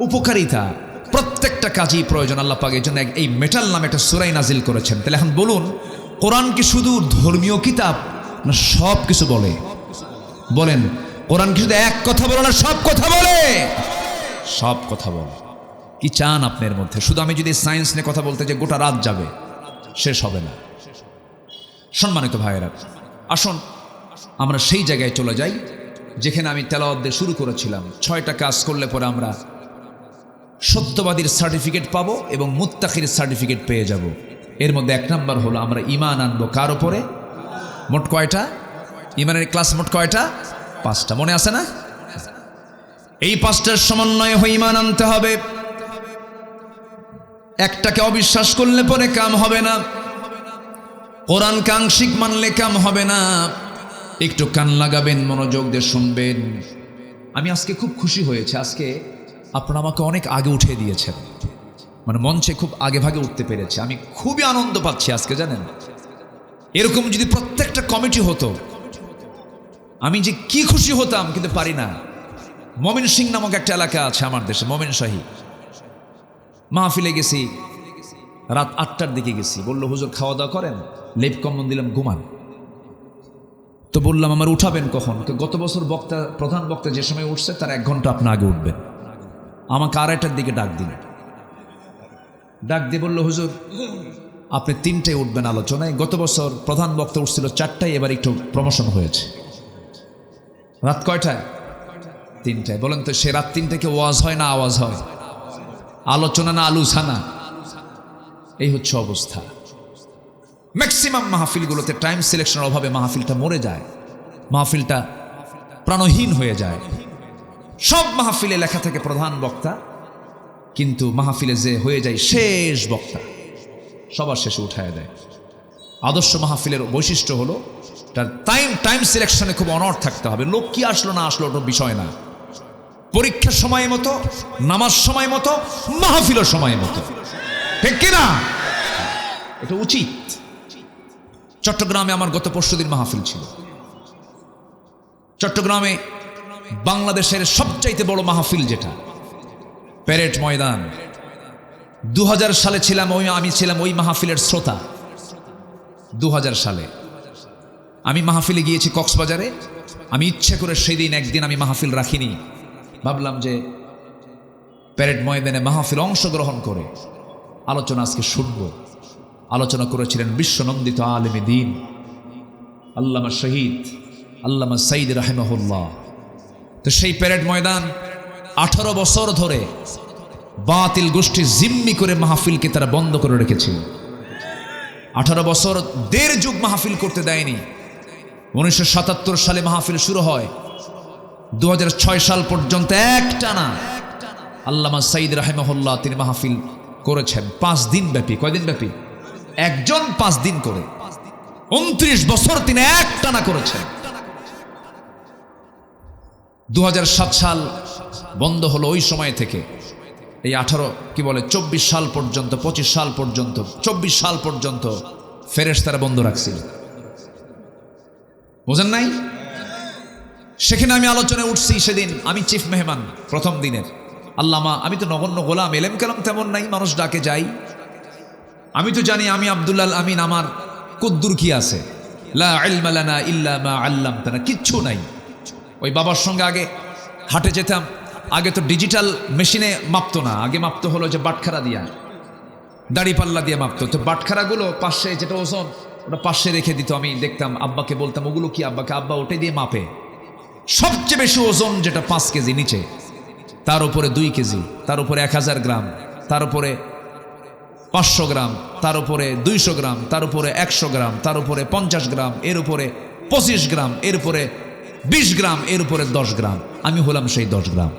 উপকারিতা প্রত্যেকটা কাজেই প্রয়োজন। আল্লাহ পাক এই জন্য এই মেটাল নামে একটা সূরা নাজিল করেছেন। তাহলে এখন বলুন, কোরআন কি শুধু ধর্মীয় কিতাব না সব কিছু বলে? বলেন, কোরআন কি শুধু এক কথা বলে না সব কথা বলে? সব কথা বলে। কি চান আপনার মধ্যে? শুধু আমি যদি সায়েন্স নিয়ে কথা বলতে যে গোটা রাত যাবে, শেষ হবে না। সম্মানিত ভাইয়েরা, আসুন আমরা সেই জায়গায় চলে যাই যেখানে আমি তেলাওয়াত দিয়ে শুরু করেছিলাম। 6টা কাজ করলে পরে আমরা সত্যবাদীর সার্টিফিকেট পাবো এবং মুত্তাকির সার্টিফিকেট পেয়ে যাব। এর মধ্যে 1 নাম্বার হলো আমরা ঈমান আনবো কার উপরে? মোট কয়টা ঈমানের ক্লাস? মোট কয়টা? 5টা। মনে আছে না? এই 5টার সমন্বয়ে হয়ে ঈমান আনতে হবে। একটাকে অবিশ্বাস করলে পরে কাম হবে না। কোরআন কাঙ্ক্ষিক মানলে কাম হবে না। একটু কান লাগাবেন, মনোযোগ দিয়ে শুনবেন। আমি আজকে খুব খুশি হয়েছে, আজকে আপনারা আমাকে অনেক আগে উঠিয়ে দিয়েছেন, মানে মঞ্চে খুব আগে ভাগে উঠতে পেরেছে। আমি খুবই আনন্দ পাচ্ছি আজকে। জানেন, এরকম যদি প্রত্যেকটা কমিটি হতো, আমি যে কি খুশি হতাম, কিন্তু পারি না। মমিনসিং নামক একটা এলাকা আছে আমার দেশে, মমিনশাহী। মাহফিলে গেছি, রাত 8টার দিকে গেছি। বললো, হুজুর খাওয়া দাওয়া করেন? লেপ কম্বল দিলাম, ঘুমান। তো বললাম, আমার উঠাবেন কখন? গত বছর প্রধান বক্তা যে সময় উঠছে তার 1 ঘন্টা আপনি আগে উঠবেন। আমাকে 2:30টার দিকে ডাক দিন। ডাক দিয়ে বললো, হুজুর আপনি 3টায় উঠবেন আলোচনায়। গত বছর প্রধান বক্তা উঠছিল 4টায়, এবার একটু প্রমোশন হয়েছে। রাত কয়টায়? 3টায়। বলেন তো, সে রাত 3টায় কি ওয়াজ হয় না আওয়াজ হয়? আলোচনা না আলোচনা? এই হচ্ছে অবস্থা। ম্যাক্সিমাম মাহফিলগুলোতে টাইম সিলেকশনের অভাবে মাহফিলটা মরে যায়, মাহফিলটা প্রাণহীন হয়ে যায়। সব মাহফিলে লেখা থাকে প্রধান বক্তা, কিন্তু মাহফিলে যে হয়ে যায় শেষ বক্তা, সবার শেষে উঠায় দেয়। আদর্শ মাহফিলের বৈশিষ্ট্য হলো তার টাইম সিলেকশনে খুব অনড় থাকতে হবে। লোক কি আসলো না আসলো ওটা বিষয় না। পরীক্ষার সময় মতো, নামাজ সময় মতো, মাহফিলের সময় মতো, ঠিক কিনা? এটা উচিত। চট্টগ্রামে আমার গত পরশুদিন মাহফিল ছিল। চট্টগ্রামে বাংলাদেশের সবচাইতে বড় মাহফিল যেটা, প্যারেড ময়দান। 2000 সালে ছিলাম আমি ছিলাম ওই মাহফিলের শ্রোতা। 2000 সালে আমি মাহফিলে গিয়েছি কক্সবাজারে। আমি ইচ্ছে করে সেদিন একদিন আমি মাহফিল রাখিনি। ভাবলাম যে প্যারেড ময়দানে মাহফিল অংশগ্রহণ করে আলোচনা আজকে শুনব। আলোচনা করেছিলেন বিশ্বনন্দিত আলেমে দ্বীন আল্লামা শহীদ আল্লামা সাইদ রাহিমাহুল্লাহ। তো সেই প্যারেড ময়দান 18 বছর ধরে বাতিল গোষ্ঠী জিম্মি করে মাহফিলকে তারা বন্ধ করে রেখেছিল। 18 বছর 1.5 যুগ মাহফিল করতে দেয়নি। 1977 সালে মাহফিল শুরু হয়, 2006 সাল পর্যন্ত একটানা আল্লামা সাইদ রাহিমাহুল্লাহ তিনি মাহফিল করেছেন 5 দিন ব্যাপী। কয়দিন ব্যাপী? একজন 5 দিন করে 29 বছর তিনি একটানা করেছেন। 2007 সাল বন্ধ হলো। ওই সময় থেকে এই 24 সাল পর্যন্ত, 25 সাল পর্যন্ত, 24 সাল পর্যন্ত ফেরেশতারা বন্ধ রাখছিল। বোঝেন নাই? সেখানে আমি আলোচনায় উঠছি। সেদিন আমি চিফ মেহমান প্রথম দিনের। আল্লামা, আমি তো নগণ্য গোলাম, এলেম কালাম তেমন নাই, মানুষ ডাকে যাই। আমি তো জানি আমি আব্দুল্লাহ আমিন, আমার কুদ্দুর কি আছে? লা ইলমা লানা ইল্লা মা আল্লামতানা, কিচ্ছু নাই। ওই বাবার সঙ্গে আগে হাটে যেতাম। আগে তো ডিজিটাল মেশিনে মাপতো না, আগে মাপতো হলো যে বাটখারা দিয়া, দাড়ি পাল্লা দিয়ে মাপতো। তো বাটখারাগুলো পাশে যেটা ওজন, ওটা পাশে রেখে দিত। আমি দেখতাম, আব্বাকে বলতাম ওগুলো কি? আব্বাকে, আব্বা ওটাই দিয়ে মাপে। সবচেয়ে বেশি ওজন যেটা 5 কেজি নিচে, তার উপরে 2 কেজি, তার উপরে 1000 গ্রাম, তার উপরে 500 গ্রাম, তার উপরে 200 গ্রাম, তার উপরে 100 গ্রাম, তার উপরে 50 গ্রাম, এর উপরে 25 গ্রাম, এর উপরে 20 গ্রাম, এর উপরে 10 গ্রাম। আমি হলাম সেই 10 গ্রাম।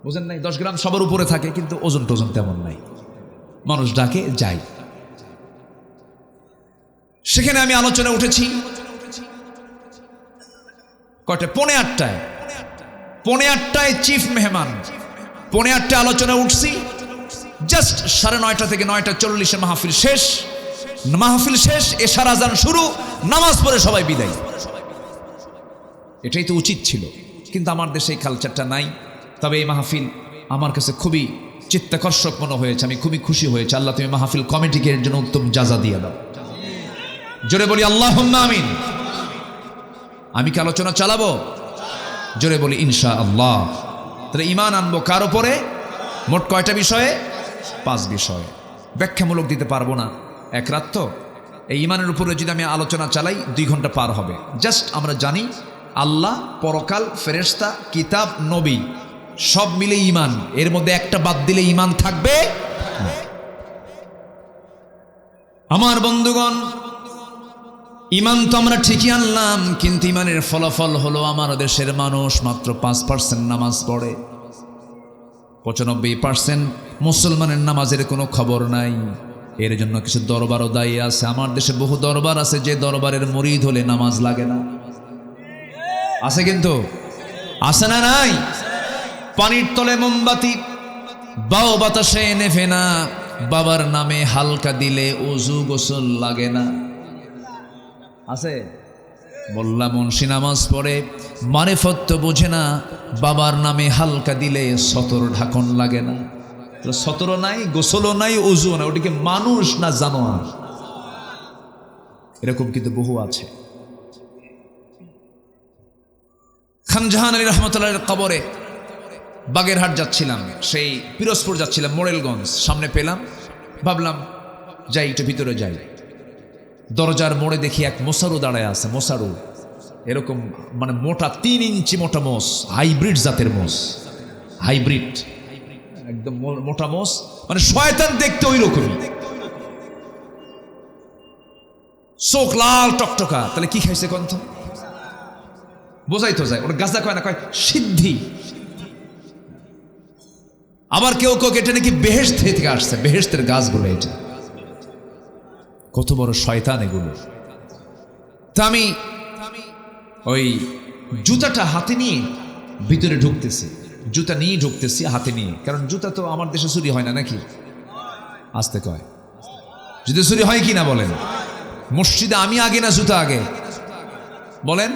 বুঝেন নাই? 10 গ্রাম সবার উপরে থাকে, কিন্তু ওজন টোজন তেমন নাই। মানুষ ডাকে যাই। সেখানে আমি আলোচনায় উঠেছি কয়টা? 8:45। 8:45 চিফ মেহমান, 8:45 আলোচনায় উঠছি। জাস্ট 9:30 থেকে 9:40 মাহফিল শেষ। মাহফিল শেষ, এশার আজান শুরু, নামাজ পড়ে সবাই বিদায়। এটাই তো উচিত ছিল, কিন্তু আমার দেশে এই কালচারটা নাই। তবে এই মাহফিল আমার কাছে খুবই চিত্তাকর্ষক মনে হয়েছে, আমি খুবই খুশি হয়েছে। আল্লাহ তুমি মাহফিল কমিটিকে এর জন্য উত্তম জাযা দিয়ে দাও। জোরে বলি আল্লাহুম্মা আমিন। আমি কি আলোচনা চালাবো? জোরে বলি ইনশাআল্লাহ। তাহলে ঈমান আনবো কার উপরে? মোট কয়টা বিষয়ে? 5 বিষয়। ব্যাখ্যামূলক দিতে পারবো না, এক রাত তো। এই ঈমানের উপরে যদি আমি আলোচনা চালাই 2 ঘন্টা পার হবে। জাস্ট আমরা জানি আল্লাহ, পরকাল, ফেরেশতা, কিতাব, নবী সব মিলে ঈমান। এর মধ্যে একটা বাদ দিলে ঈমান থাকবে না। আমার বন্ধুগণ, ঈমান তো আমরা ঠিকই আনলাম, কিন্তু ঈমানের ফলাফল হলো আমার দেশের মানুষ মাত্র 5% নামাজ পড়ে। 95% মুসলমানের নামাজের কোনো খবর নাই। এর জন্য কিছু দরবারও দায়ী আছে। আমার দেশে বহু দরবার আছে যে দরবারের মুরিদ হলে নামাজ লাগে না। আছে কিন্তু, আছে না নাই? পানির তলে মোমবাতি বাও বাতাসে নেভে না, বাবার নামে হালকা দিলে ওযু গোসল লাগে না। আছে? মোল্লা মুন্সি নামাজ পড়ে, মারিফত তো বোঝে না, বাবার নামে হালকা দিলে সতর ঢাকন লাগে না। সতরও নাই, গোসলও নাই, ওযুও নাই, ওটিকে মানুষ না জানোয়ার? এরকম কিন্তু বহু আছে। খান জাহান আলী রহমতুল্লাহের কবরে বাগেরহাট যাচ্ছিলাম, সেই পিরোজপুর যাচ্ছিলাম, মোরেলগঞ্জ সামনে পেলাম, ভাবলাম যাই একটু ভিতরে যাই। দরজার মোড়ে দেখি এক মোসারু দাঁড়ায় আছে। মোসারু এরকম মানে মোটা 3 ইঞ্চি মোটা মোষ, হাইব্রিড জাতের মোষ, হাইব্রিড একদম মোটা মোষ, মানে শয়তান দেখতে ওই রকমই, চোখ লাল টকটকা। তাহলে কি খাইছে কন্থ? বোঝাই তো যায়, ওটা গাঁজা কয় না, কয় সিদ্ধি। আবার কেউ কেউ এটা নাকি বেহেশত থেকে আসছে, বেহেশতের গাছগুলো। এটা কত বড় শয়তান এগুলো। তা আমি ওই জুতাটা হাতে নিয়ে ভিতরে ঢুকতেছি, জুতা নিয়ে ঢুকতেছি হাতে নিয়ে, কারণ জুতা তো আমার দেশে চুরি হয় না নাকি? আসতে কয়, জুতা চুরি হয় কি না বলেন? মসজিদে আমি আগে না জুতা আগে? বলেন,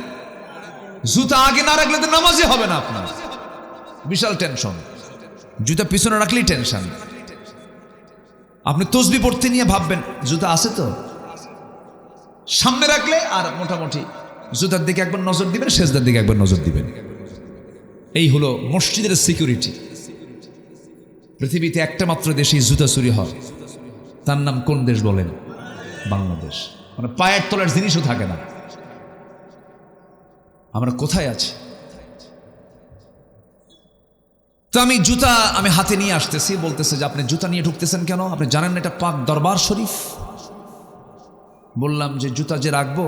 জুতা আগে না রাখলে তো নামাজই হবে না আপনার। বিশাল টেনশন। জুতা পিছনে রাখলেই টেনশন। আপনি তসবি পড়তে নিয়ে ভাববেন জুতা আছে তো, সামনে রাখলে আর মোটামুটি জুতার দিকে একবার নজর দিবেন, সেজদার দিকে একবার নজর দিবেন। এই হলো মসজিদের সিকিউরিটি। পৃথিবীতে একটা মাত্র দেশে জুতা চুরি হয়, তার নাম কোন দেশ বলেন? বাংলাদেশ। মানে পায়ের তলার জিনিসও থাকে না। আমরা কোথায় আছি? তো আমি জুতা হাতে নিয়ে আসতেছি, বলতেছে যে আপনি জুতা নিয়ে ঢুকতেছেন কেন? আপনি জানেন না এটা পাক দরবার শরীফ? বললাম যে জুতা যে রাখবো,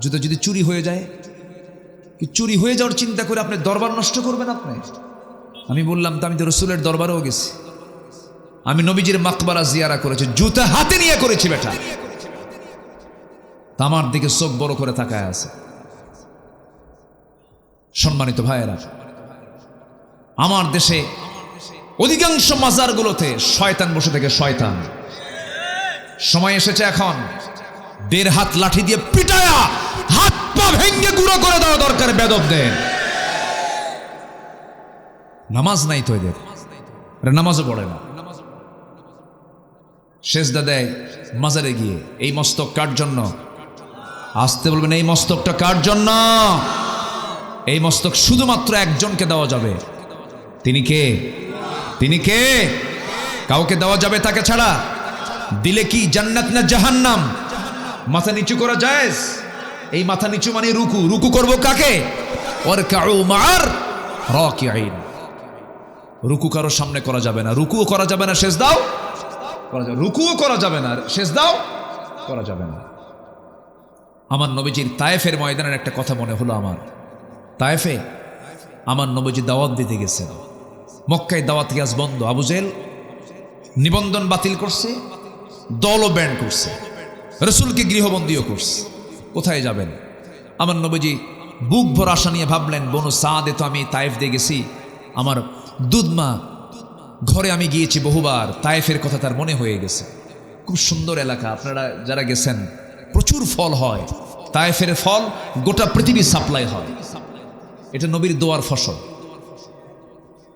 জুতা যদি চুরি হয়ে যায়, কি চুরি হয়ে যাওয়ার চিন্তা করে আপনি দরবার নষ্ট করবেন আপনি? আমি বললাম তো আমি তো রসুলের দরবারেও গেছি, আমি নবীজির মাকবারা জিয়ারা করেছি, জুতা হাতে নিয়ে করেছি বেটা। তা আমার দিকে চোখ বড় করে তাকায় আছে। সম্মানিত ভাইয়েরা, আমার দেশে অধিকাংশ মাজারগুলোতে শয়তান বসে থাকে। শয়তান সময় এসেছে এখন 1.5 হাত লাঠি দিয়ে পিটায়া হাত পা ভেঙ্গে গুঁড়ো করে দেওয়া দরকার বেদবদের। নামাজ নাই তো এদের, নামাজও পড়ে না, সেজদা দেয় মাজারে গিয়ে। এই মস্তক কার জন্য? আসতে বলবেন, এই মস্তকটা কার জন্য? এই মস্তক শুধুমাত্র একজনকে দেওয়া যাবে। তিনি কে? তিনি কে? কাউকে দেওয়া যাবে তাকে ছাড়া? দিলে কি জান্নাত না জাহান্নাম? মাথা নিচু করা জায়েজ? এই মাথা নিচু মানে রুকু। রুকু করব কাকে? ওয়ারকাউ মা'আর রাকিঈন। রুকু কারো সামনে করা যাবে না, রুকুও করা যাবে না, সেজদাও করা যাবে, রুকুও করা যাবে না, সেজদাও করা যাবে না। আমার নবীজির তায়েফের ময়দানের একটা কথা মনে হলো আমার। তায়েফে আমার নবীজি দাওয়াত দিতে গেছেন। মক্কায় দাওয়াত গ্যাস বন্ধ। আবু জেহেল নিবন্ধন বাতিল করছে, দলও ব্যান্ড করছে, রসুলকে গৃহবন্দীও করছে। কোথায় যাবেন? আমার নবীজি বুক ভর আশা নিয়ে ভাবলেন, বনু সাদে তো আমি তায়েফ দিয়ে গেছি, আমার দুধমা ঘরে আমি গিয়েছি বহুবার, তায়েফের কথা তার মনে হয়ে গেছে। খুব সুন্দর এলাকা, আপনারা যারা গেছেন প্রচুর ফল হয়, তায়েফের ফল গোটা পৃথিবী সাপ্লাই হয়, এটা নবীর দোয়ার ফসল।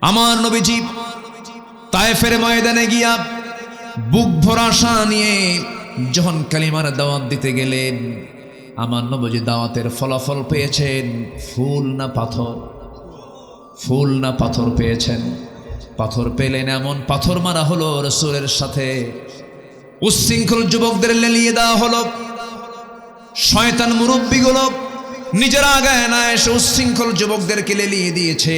আমার নবীজি তায়েফের ময়দানে গিয়া বুক ভরা আশা নিয়ে যখন কালিমার দাওয়াত দিতে গেলেন, আমার নবীজি দাওয়াতের ফলাফল পেয়েছেন ফুল না পাথর? ফুল না পাথর পেয়েছেন? পাথর পেলেন, এমন পাথর মারা হলো রাসূলের সাথে। উচ্ছৃঙ্খল যুবকদের লেলিয়ে দেওয়া হলো। শয়তান মুরব্বীগুলো নিজেরা আগায় না এসে উচ্ছৃঙ্খল যুবকদেরকে লেলিয়ে দিয়েছে।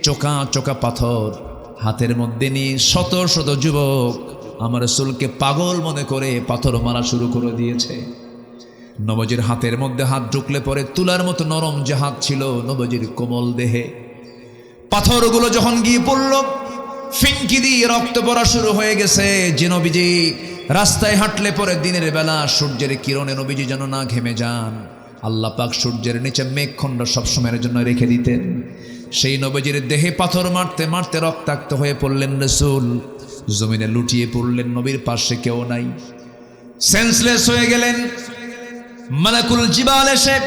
চোকা চোকা পাথর হাতের মধ্যে নিয়ে শত শত যুবক আমার রাসূলকে পাগল মনে করে পাথর মারা শুরু করে দিয়েছে। নবীজির হাতের মধ্যে হাত ঢুকলে পরে তুলার মতো নরম যে হাত ছিল নবীজির কোমল দেহে, পাথরগুলো যখন গিয়ে পড়ল, ফিনকি দিয়ে রক্ত পড়া শুরু হয়ে গেছে। যে নবীজি রাস্তায় হাঁটলে পরে দিনের বেলা সূর্যের কিরণে নবীজি যেন না ঘেমে যান, আল্লাহ পাক সূর্যের নিচে মেঘখণ্ড সবসময়ের জন্য রেখে দিতেন। সেই নবীজির দেহে পাথর মারতে মারতে রক্তাক্ত হয়ে পড়লেন রাসূল, জমিনে লুটিয়ে পড়লেন। নবীর পাশে কেউ নাই, সেন্সলেস হয়ে গেলেন। মালাকুল জিবাল এসে,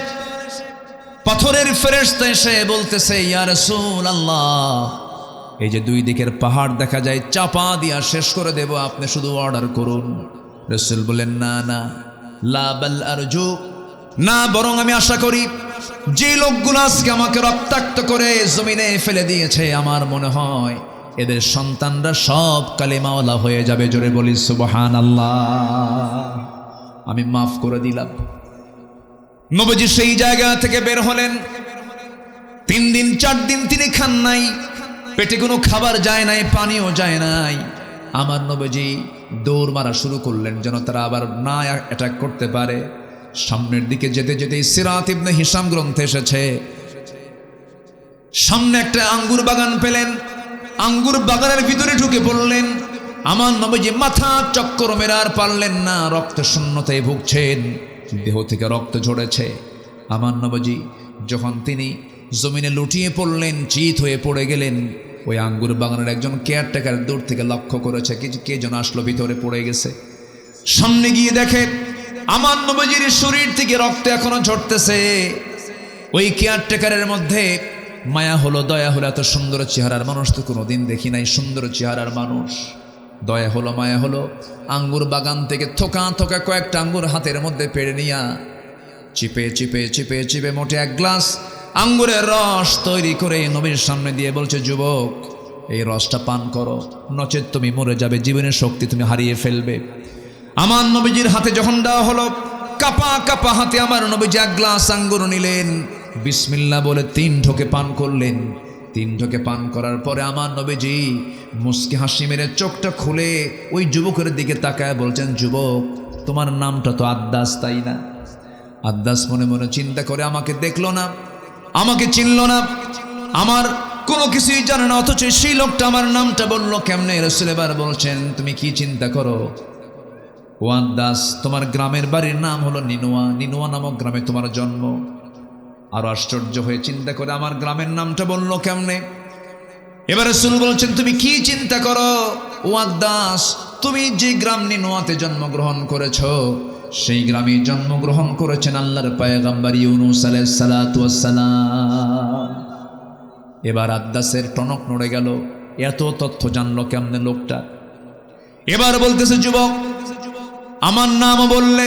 পাথরের ফেরেশতা এসে বলতেছে, ইয়া রাসূলুল্লাহ, এই যে দুই দিকের পাহাড় দেখা যায়, চাপা দিয়া শেষ করে দেব, আপনি শুধু অর্ডার করুন। রাসূল বলেন, না না, লা বাল আরজু, না, বরং আমি আশা করি যে লোকগুলো আজকে আমাকে রক্তাক্ত করে জমিনে ফেলে দিয়েছে, আমার মনে হয় এদের সন্তানরা সব কালিমাওয়ালা হয়ে যাবে। জোরে বলি সুবহানাল্লাহ, আমি মাফ করে দিলাম। নবীজি সেই জায়গা থেকে বের হলেন। 3 দিন 4 দিন তিনি খান নাই, পেটে কোনো খাবার যায় নাই, পানিও যায় নাই। আমার নবীজি দৌড় মারা শুরু করলেন যেন তারা আবার না অ্যাটাক করতে পারে। সামনের দিকে যেতে যেতে সিরাত ইবনে হিশাম গ্রন্থে এসেছে, সামনে একটা আঙ্গুর বাগান পেলেন, আঙ্গুর বাগানের ভিতরে ঢুকে পড়লেন। আমার নবীজি মাথা চক্কর মেরে আর পারলেন না, রক্ত শূন্যতায় ভুগছেন, দেহ থেকে রক্ত ঝরেছে। আমার নবীজি যখন তিনি জমিনে লুটিয়ে পড়লেন, চিত হয়ে পড়ে গেলেন, ওই আঙ্গুর বাগানের একজন কেয়ারটেকার দূর থেকে লক্ষ্য করেছে কে যেন আসলো, ভিতরে পড়ে গেছে। সামনে গিয়ে দেখে আমার নবীজির শরীর থেকে রক্ত এখনো ঝরতেছে। ওই কেয়ারটেকারের মধ্যে মায়া হলো, দয়া হলো। এত সুন্দর চেহারার মানুষ তো কোনোদিন দেখি নাই, সুন্দর চেহারার মানুষ। দয়া হলো, মায়া হলো। আঙ্গুর বাগান থেকে থোকা থোকা কয়েকটা আঙ্গুর হাতের মধ্যে পেড়ে নিয়া চিপে চিপে চিপে চিপে মোটে 1 গ্লাস আঙ্গুরের রস তৈরি করে নবীর সামনে দিয়ে বলছে, যুবক, এই রসটা পান করো, নচেত তুমি মরে যাবে, জীবনের শক্তি তুমি হারিয়ে ফেলবে। আমার নবীজির হাতে যখন দেওয়া হলো, কাপা কাপা হাতে আমার নবীজি 1 গ্লাস আঙ্গুর নিলেন, বিসমিল্লাহ বলে 3 ঢোকে পান করলেন। 3 ঢোকে পান করার পরে আমার নবীজি মুস্কি হাসি মেরে চোখটা খুলে ওই যুবকের দিকে তাকায় বলছেন, যুবক, তোমার নামটা তো আদ্দাস, তাই না? আদ্দাস মনে মনে চিন্তা করে, আমাকে দেখলো না, আমাকে চিনল না, আমার কোনো কিছুই জানে না, অথচ সেই লোকটা আমার নামটা বললো কেমনে? রাসূল এবার বলছেন, তুমি কি চিন্তা করো ও আদ্দাস? তোমার গ্রামের বাড়ির নাম হলো নিনোয়া, নিনোয়া নামক গ্রামে তোমার জন্ম। আর আশ্চর্য হয়ে চিন্তা করে, আমার গ্রামের নামটা বললো কেমনে? এবার রাসূল বলছেন, তুমি কি চিন্তা করো ও আদ্দাস? তুমি যে গ্রাম নিনোয়াতে জন্মগ্রহণ করেছ, সেই গ্রামে জন্মগ্রহণ করেছেন আল্লাহর পয়গম্বর ইউনূস আলাইহিস সালাতু ওয়াস সালাম। এবার আদ্দাসের টনক নড়ে গেল, এত তথ্য জানলো কেমনে লোকটা? এবার বলতেছে, যুবক, আমার নাম বললে,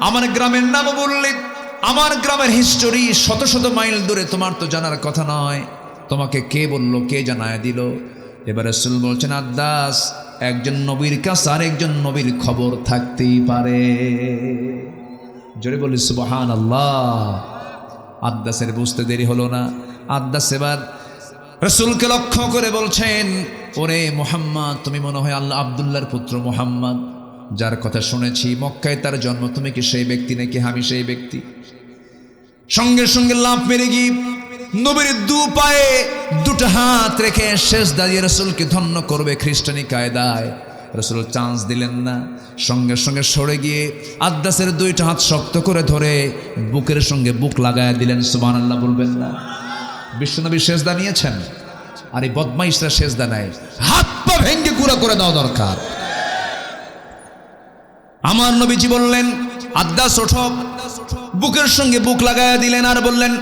আমার গ্রামের নাম বললে, আমার গ্রামের হিস্টোরি শত শত মাইল দূরে, তোমার তো জানার কথা নয়, তোমাকে কে বললো, কে জানায় দিল? এবার রাসূল বলছেন, আদ্দাস, একজন নবীর কাছে আরেকজন নবীর খবর থাকতেই পারে। জোরে বলি সুবহানাল্লাহ। আদ্দাসের বুঝতে দেরি হলো না। আদ্দাস এবার রাসূলকে লক্ষ্য করে বলছেন, ওরে মুহাম্মদ, তুমি মনে হয় আল্লাহ আব্দুল্লাহর পুত্র মুহাম্মদ, যার কথা শুনেছি মক্কায় তার জন্ম, তুমি কি সেই ব্যক্তি নাকি? আমি সেই ব্যক্তি। সঙ্গে সঙ্গে লাফ মেরে গিয়ে নবীর 2 পায়ে 2টা হাত রেখে সেজদা দিয়ে রাসূলকে ধন্য করবে খ্রিস্টানি কায়দায়। রাসূল চান্স দিলেন না, সঙ্গে সঙ্গে সরে গিয়ে আদ্দাসের 2টা হাত শক্ত করে ধরে বুকের সঙ্গে বুক লাগায় দিলেন। সুবহানাল্লাহ বলবেন না? বিশ্বনবী সেজদা নিয়েছেন, আর এই বদমাইশরা সেজদা নেয়, হাত পা ভেঙে গুঁড়া করে দেওয়া দরকার। আমার নবীজি বললেন, আদ্দাস ওঠো, বুকের সঙ্গে বুক লাগায়া দিলেন আর বললেন,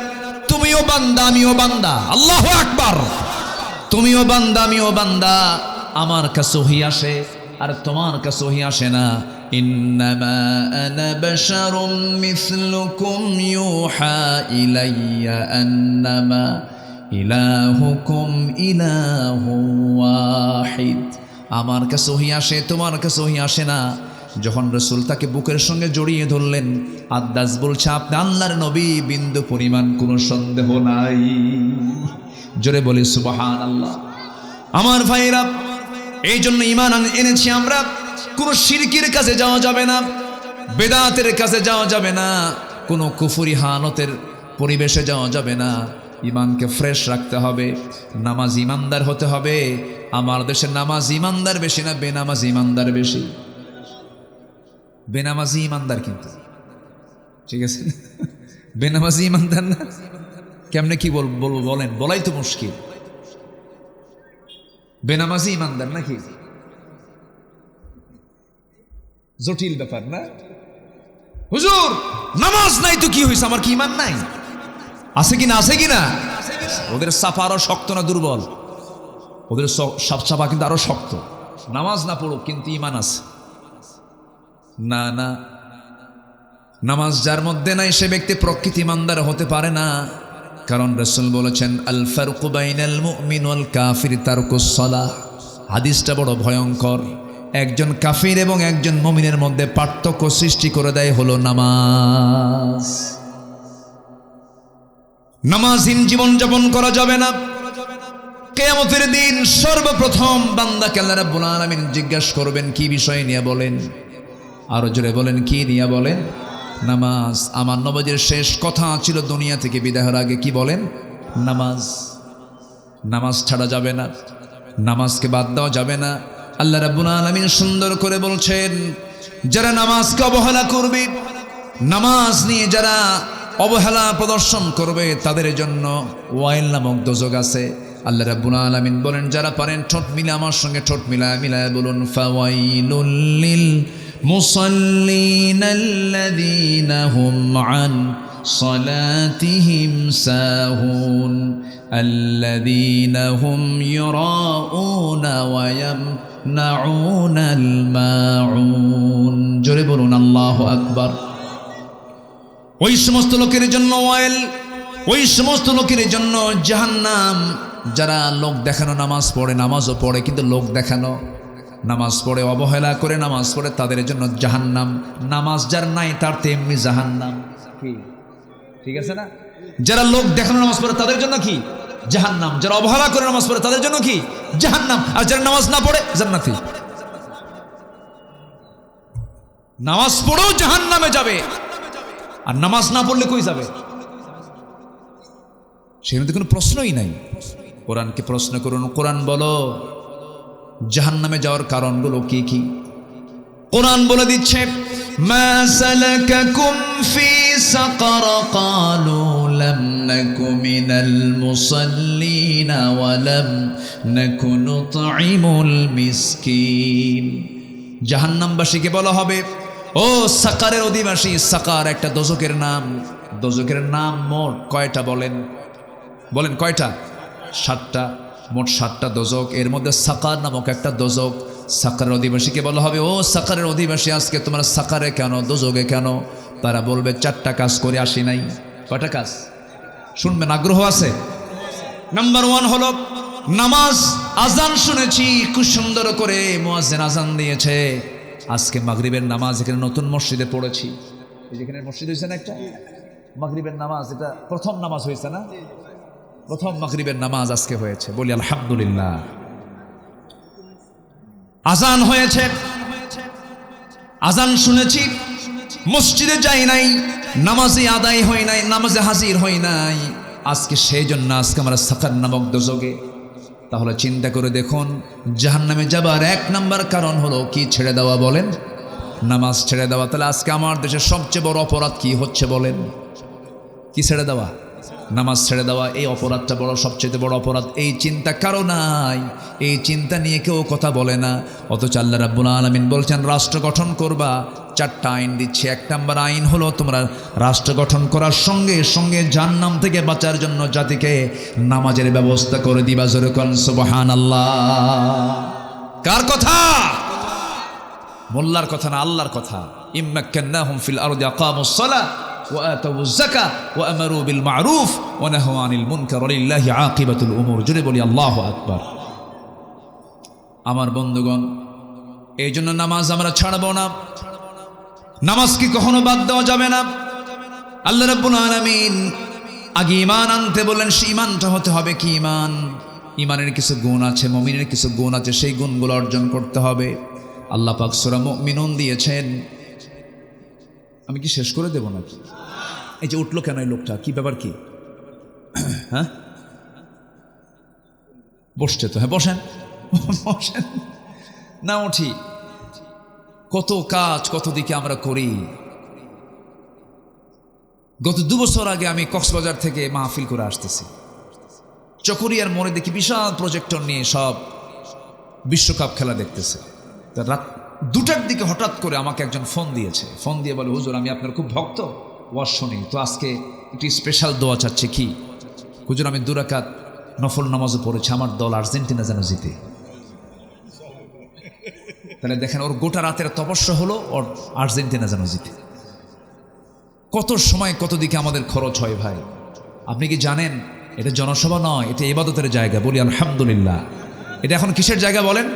তুমিও বান্দা আমিও বান্দা। আল্লাহু আকবার। তুমিও বান্দা আমিও বান্দা, আমার কাছে ওহী আসে আর তোমার কাছে ওহী আসে না। ইন্নামা আনা বাশারুম মিসলুকুম ইউহা ইলাইয়া আন্নামা ইলাহুকুম ইলাহু ওয়াহিদ। আমার কাছে ওহী আসে, তোমার কাছে ওহী আসে না। যখন রাসূল তাকে বুকের সঙ্গে জড়িয়ে ধরলেন, আদ্দাস বলছে, আপনি আল্লাহর নবী, বিন্দু পরিমাণ কোনো সন্দেহ নাই। জোরে বলি সুবহানাল্লাহ। আমার ভাইরা, এই জন্য ঈমান এনেছি আমরা। কোনো শিরকির কাছে যাওয়া যাবে না, বেদাতের কাছে যাওয়া যাবে না, কোনো কুফরি হানতের পরিবেশে যাওয়া যাবে না। ঈমানকে ফ্রেশ রাখতে হবে, নামাজ ঈমানদার হতে হবে। আমার দেশে নামাজ ঈমানদার বেশি না বেনামাজ ঈমানদার বেশি? বেনামাজি ঈমানদার, কিন্তু ঠিক আছে, বেনামাজি ঈমানদার না। কেমনে কি বলবো বলেন, বলাই তো মুশকিল। বেনামাজি ঈমানদার নাকি? জটিল ব্যাপার না? হুজুর নামাজ নাই তো কি হয়েছে, আমার কি ঈমান নাই? আছে কিনা, আছে কিনা? ওদের সাফা আরো শক্ত না দুর্বল? ওদের সাফা কিন্তু আরো শক্ত। নামাজ না পড়ুক কিন্তু ঈমান আছে। না না, নামাজ যার মধ্যে নাই সে ব্যক্তি প্রকৃত ঈমানদার হতে পারে না। কারণ রাসূল বলেছেন, আল ফারকু বাইনাল মুমিন ওয়াল কাফির তারকুস সালাহ। হাদিসটা বড় ভয়ঙ্কর। একজন কাফির এবং একজন মুমিনের মধ্যে পার্থক্য সৃষ্টি করে দেয় হলো নামাজ। নামাজহীন জীবন যাপন করা যাবে না। কিয়ামতের দিন সর্বপ্রথম বান্দাকে আল্লাহ রাব্বুল আলামিন জিজ্ঞাসা করবেন, কি বিষয় নিয়ে বলেন? আরো জোরে বলেন, কি নিয়ে বলেন? নামাজ। আমার নবীর শেষ কথা ছিল দুনিয়া থেকে বিদায় হওয়ার আগে, কি বলেন? নামাজ। নামাজ ছাড়া যাবে না, নামাজকে বাদ দেওয়া যাবে না। আল্লাহ রাব্বুল আলামিন সুন্দর করে বলছেন, যারা নামাজকে অবহেলা করবে, নামাজ নিয়ে যারা অবহেলা প্রদর্শন করবে, তাদের জন্য ওয়াইল নামক দোজখ আছে। আল্লাহ রাব্বুল আলামিন বলেন, যারা পারেন ঠোঁট মিলে আমার সঙ্গে ঠোঁট মিলায় বলুন, ফাওয়াইলুল লিল মুসাল্লিনাল্লাযীনা হুম আন সালাতিহিম সাহুন আল্লাযীনা হুম ইউরাউনা ওয়া ইয়ামনাউনাল মাউন। জোরে বলুন আল্লাহু আকবার। ওই সমস্ত লোকের জন্য ওয়াইল, ওই সমস্ত লোকের জন্য জাহান্নাম, যারা লোক দেখানো নামাজ পড়ে, নামাজও পড়ে কিন্তু লোক দেখানো নামাজ পড়ে, অবহেলা করে নামাজ পড়ে, তাদের জন্য জাহান্নাম। নামাজ যার নাই তার তেমনি জাহান্নাম। কি ঠিক আছে না? যারা লোক দেখানো নামাজ পড়ে তাদের জন্য কি? জাহান্নাম। যারা অবহেলা করে নামাজ পড়ে তাদের জন্য কি? জাহান্নাম। আর যারা নামাজ না পড়ে জান্নাতি। নামাজ পড়েও জাহান্নামে যাবে, আর নামাজ না পড়লে কই যাবে? সেখানে তো কোনো প্রশ্নই নাই। কোরআনকে প্রশ্ন করুন, কোরআন বলো জাহান্নামে যাওয়ার কারণগুলো কি কি? কোরআন বলে দিচ্ছে, মা সালাকাকুম ফি সাকার ক্বালু লাম নাকু মিনাল মুসাল্লিন ওয়া লাম নাকু নুতঈমুল মিসকিন। জাহান্নামবাসীকে বলা হবে, ও সাকারের অধিবাসী। সাকার একটা দোজখের নাম। দোজখের নাম মোট কয়টা বলেন? বলেন কয়টা? 7টা। মোট 7টা দোজখ, এর মধ্যে সাকার নামক একটা দোজখ। সাকারের অধিবাসীকে বলা হবে, ও সাকারের অধিবাসী, আজকে তোমরা সাকারে কেন, দোজখে কেন? তারা বলবে, 4টা কাজ করে আসি নাই। কয়টা কাজ শুনবেন? আগ্রহ আছে? নাম্বার 1 হলো নামাজ। আজান শুনেছি খুব সুন্দর করে, মুয়াজ্জিন আজান দিয়েছে। আজকে মাগরিবের নামাজ এখানে নতুন মসজিদে পড়েছি। যেখানে মসজিদ হয়েছে না একটা, মাগরিবের নামাজ, এটা প্রথম নামাজ হয়েছে না? প্রথম মাগরিবের নামাজ আজকে হয়েছে, বলি আলহামদুলিল্লাহ। আজান হয়েছে, আজান শুনেছি, মসজিদে যাই নাই, নামাজে আদায় হয় নাই, নামাজে হাজির হই নাই। আজকে সেই জন্য আজকে আমরা সাকার নামক দোজখে। তাহলে চিন্তা করে দেখুন, জাহান্নামে যাবার 1 নাম্বার কারণ হলো কি? ছেড়ে দেওয়া। বলেন, নামাজ ছেড়ে দেওয়া। তাহলে আজকে আমার দেশে সবচেয়ে বড় অপরাধ কি হচ্ছে বলেন? কি ছেড়ে দেওয়া? নামাজ ছেড়ে দেওয়া। এই অপরাধটা বড়, সবচেয়ে বড় অপরাধ। এই চিন্তা কারো নাই, এই চিন্তা নিয়ে কেউ কথা বলে না। অথচ আল্লাহ রাব্বুল আলামিন বলছেন, রাষ্ট্র গঠন করবা, 4টা আইন দিচ্ছে। 1 নম্বর আইন হলো তোমরা রাষ্ট্র গঠন করার সঙ্গে সঙ্গে জাহান্নাম থেকে বাঁচার জন্য জাতিকে নামাজের ব্যবস্থা করে দিবা। জোরে কোন সুবহানাল্লাহ। কার কথা? মোল্লার কথা না, আল্লাহর কথা। ইম্মাক্কান্নাহুম ফিল আরদি আকামুস সালাহ ওয়া আতাউজ যাকাহ ওয়া আমারু বিল মা'রুফ ওয়া নাহাউ আনিল মুনকার লিল্লাহি আকিবাতুল উমুর। জোরে বলি আল্লাহু আকবার। আমার বন্ধুগণ, এই জন্য নামাজ আমরা ছাড়বো না। নামাজ কি কখনো বাদ দেওয়া যাবে না। আল্লাহ রাব্বুল আলামিন আগে ঈমান আনতে বললেন, সেই ঈমানটা হতে হবে কি ঈমান? ঈমানের কিছু গুণ আছে, মুমিনের কিছু গুণ আছে, সেই গুণগুলো অর্জন করতে হবে। আল্লাহ পাক সূরা মুমিনুন দিয়েছেন। আমি কি শেষ করে দেব নাকি? এই যে উঠলো কেন এই লোকটা, কি ব্যাপার কি? হ্যাঁ, বসছে তো। হ্যাঁ বসেন, বসেন না, উঠি। কত কাজ কত দিকে আমরা করি। গত 2 বছর আগে আমি কক্সবাজার থেকে মাহফিল করে আসতেছি। চকরিয়ার মোড়ে দেখি বিশাল প্রজেক্টর নিয়ে সব বিশ্বকাপ খেলা দেখতেছে। রাত 2টার দিকে হঠাৎ করে আমাকে একজন ফোন দিয়েছে। ফোন দিয়ে বলে, হুজুর আমি আপনার খুব ভক্ত, ওয়াজ শুনি, তো আজকে একটি স্পেশাল দোয়া চাচ্ছে। কি? হুজুর আমি 2 রাকাত নফল নামাজও পড়েছি, আমার দল আর্জেন্টিনা যেন জিতে। তাহলে দেখেন, ওর গোটা রাতের তপস্যা হলো ওর আর্জেন্টিনা যেন জিতে। কত সময় কত দিকে আমাদের খরচ হয় ভাই। আপনি কি জানেন এটা জনসভা নয়, এটা ইবাদতের জায়গা। বলি আলহামদুলিল্লাহ। এটা এখন কিসের জায়গা বলেন?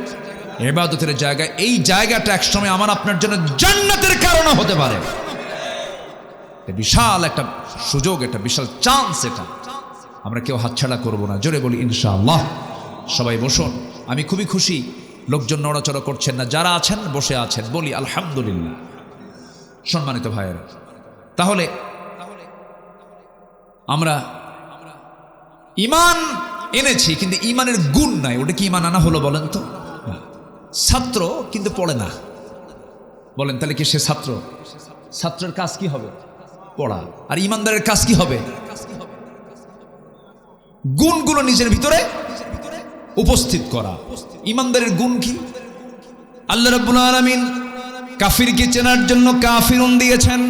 ইবাদতের জায়গা। এই জায়গাটা একসময় আমার আপনার জন্য জান্নাতের কারণও হতে পারে। বিশাল একটা সুযোগ, একটা বিশাল চান্স। এটা আমরা কেউ হাতছাড়া করব না। জোরে বলি ইনশাআল্লাহ। সবাই বসুন। আমি খুবই খুশি, লোকজন নড়াচড়া করছেন না, যারা আছেন বসে আছেন। বলি আলহামদুলিল্লাহ। সম্মানিত ভাইয়েরা, তাহলে আমরা ঈমান এনেছি কিন্তু ঈমানের গুণ নাই। ওটা কি ঈমান আনা হলো বলেন তো? ছাত্র কিন্তু পড়ে না। বলেন তাহলে কি সে ছাত্র? ছাত্রের কাজ কি হবে? পড়া। আর ঈমানদারের কাজ কি হবে? গুণগুলো নিজের ভিতরে উপস্থিত করা। ঈমানদারের গুণ কি? আল্লাহ রাব্বুল আলামিন কাফিরকে চেনার জন্য কাফিরুন দিয়েছেন,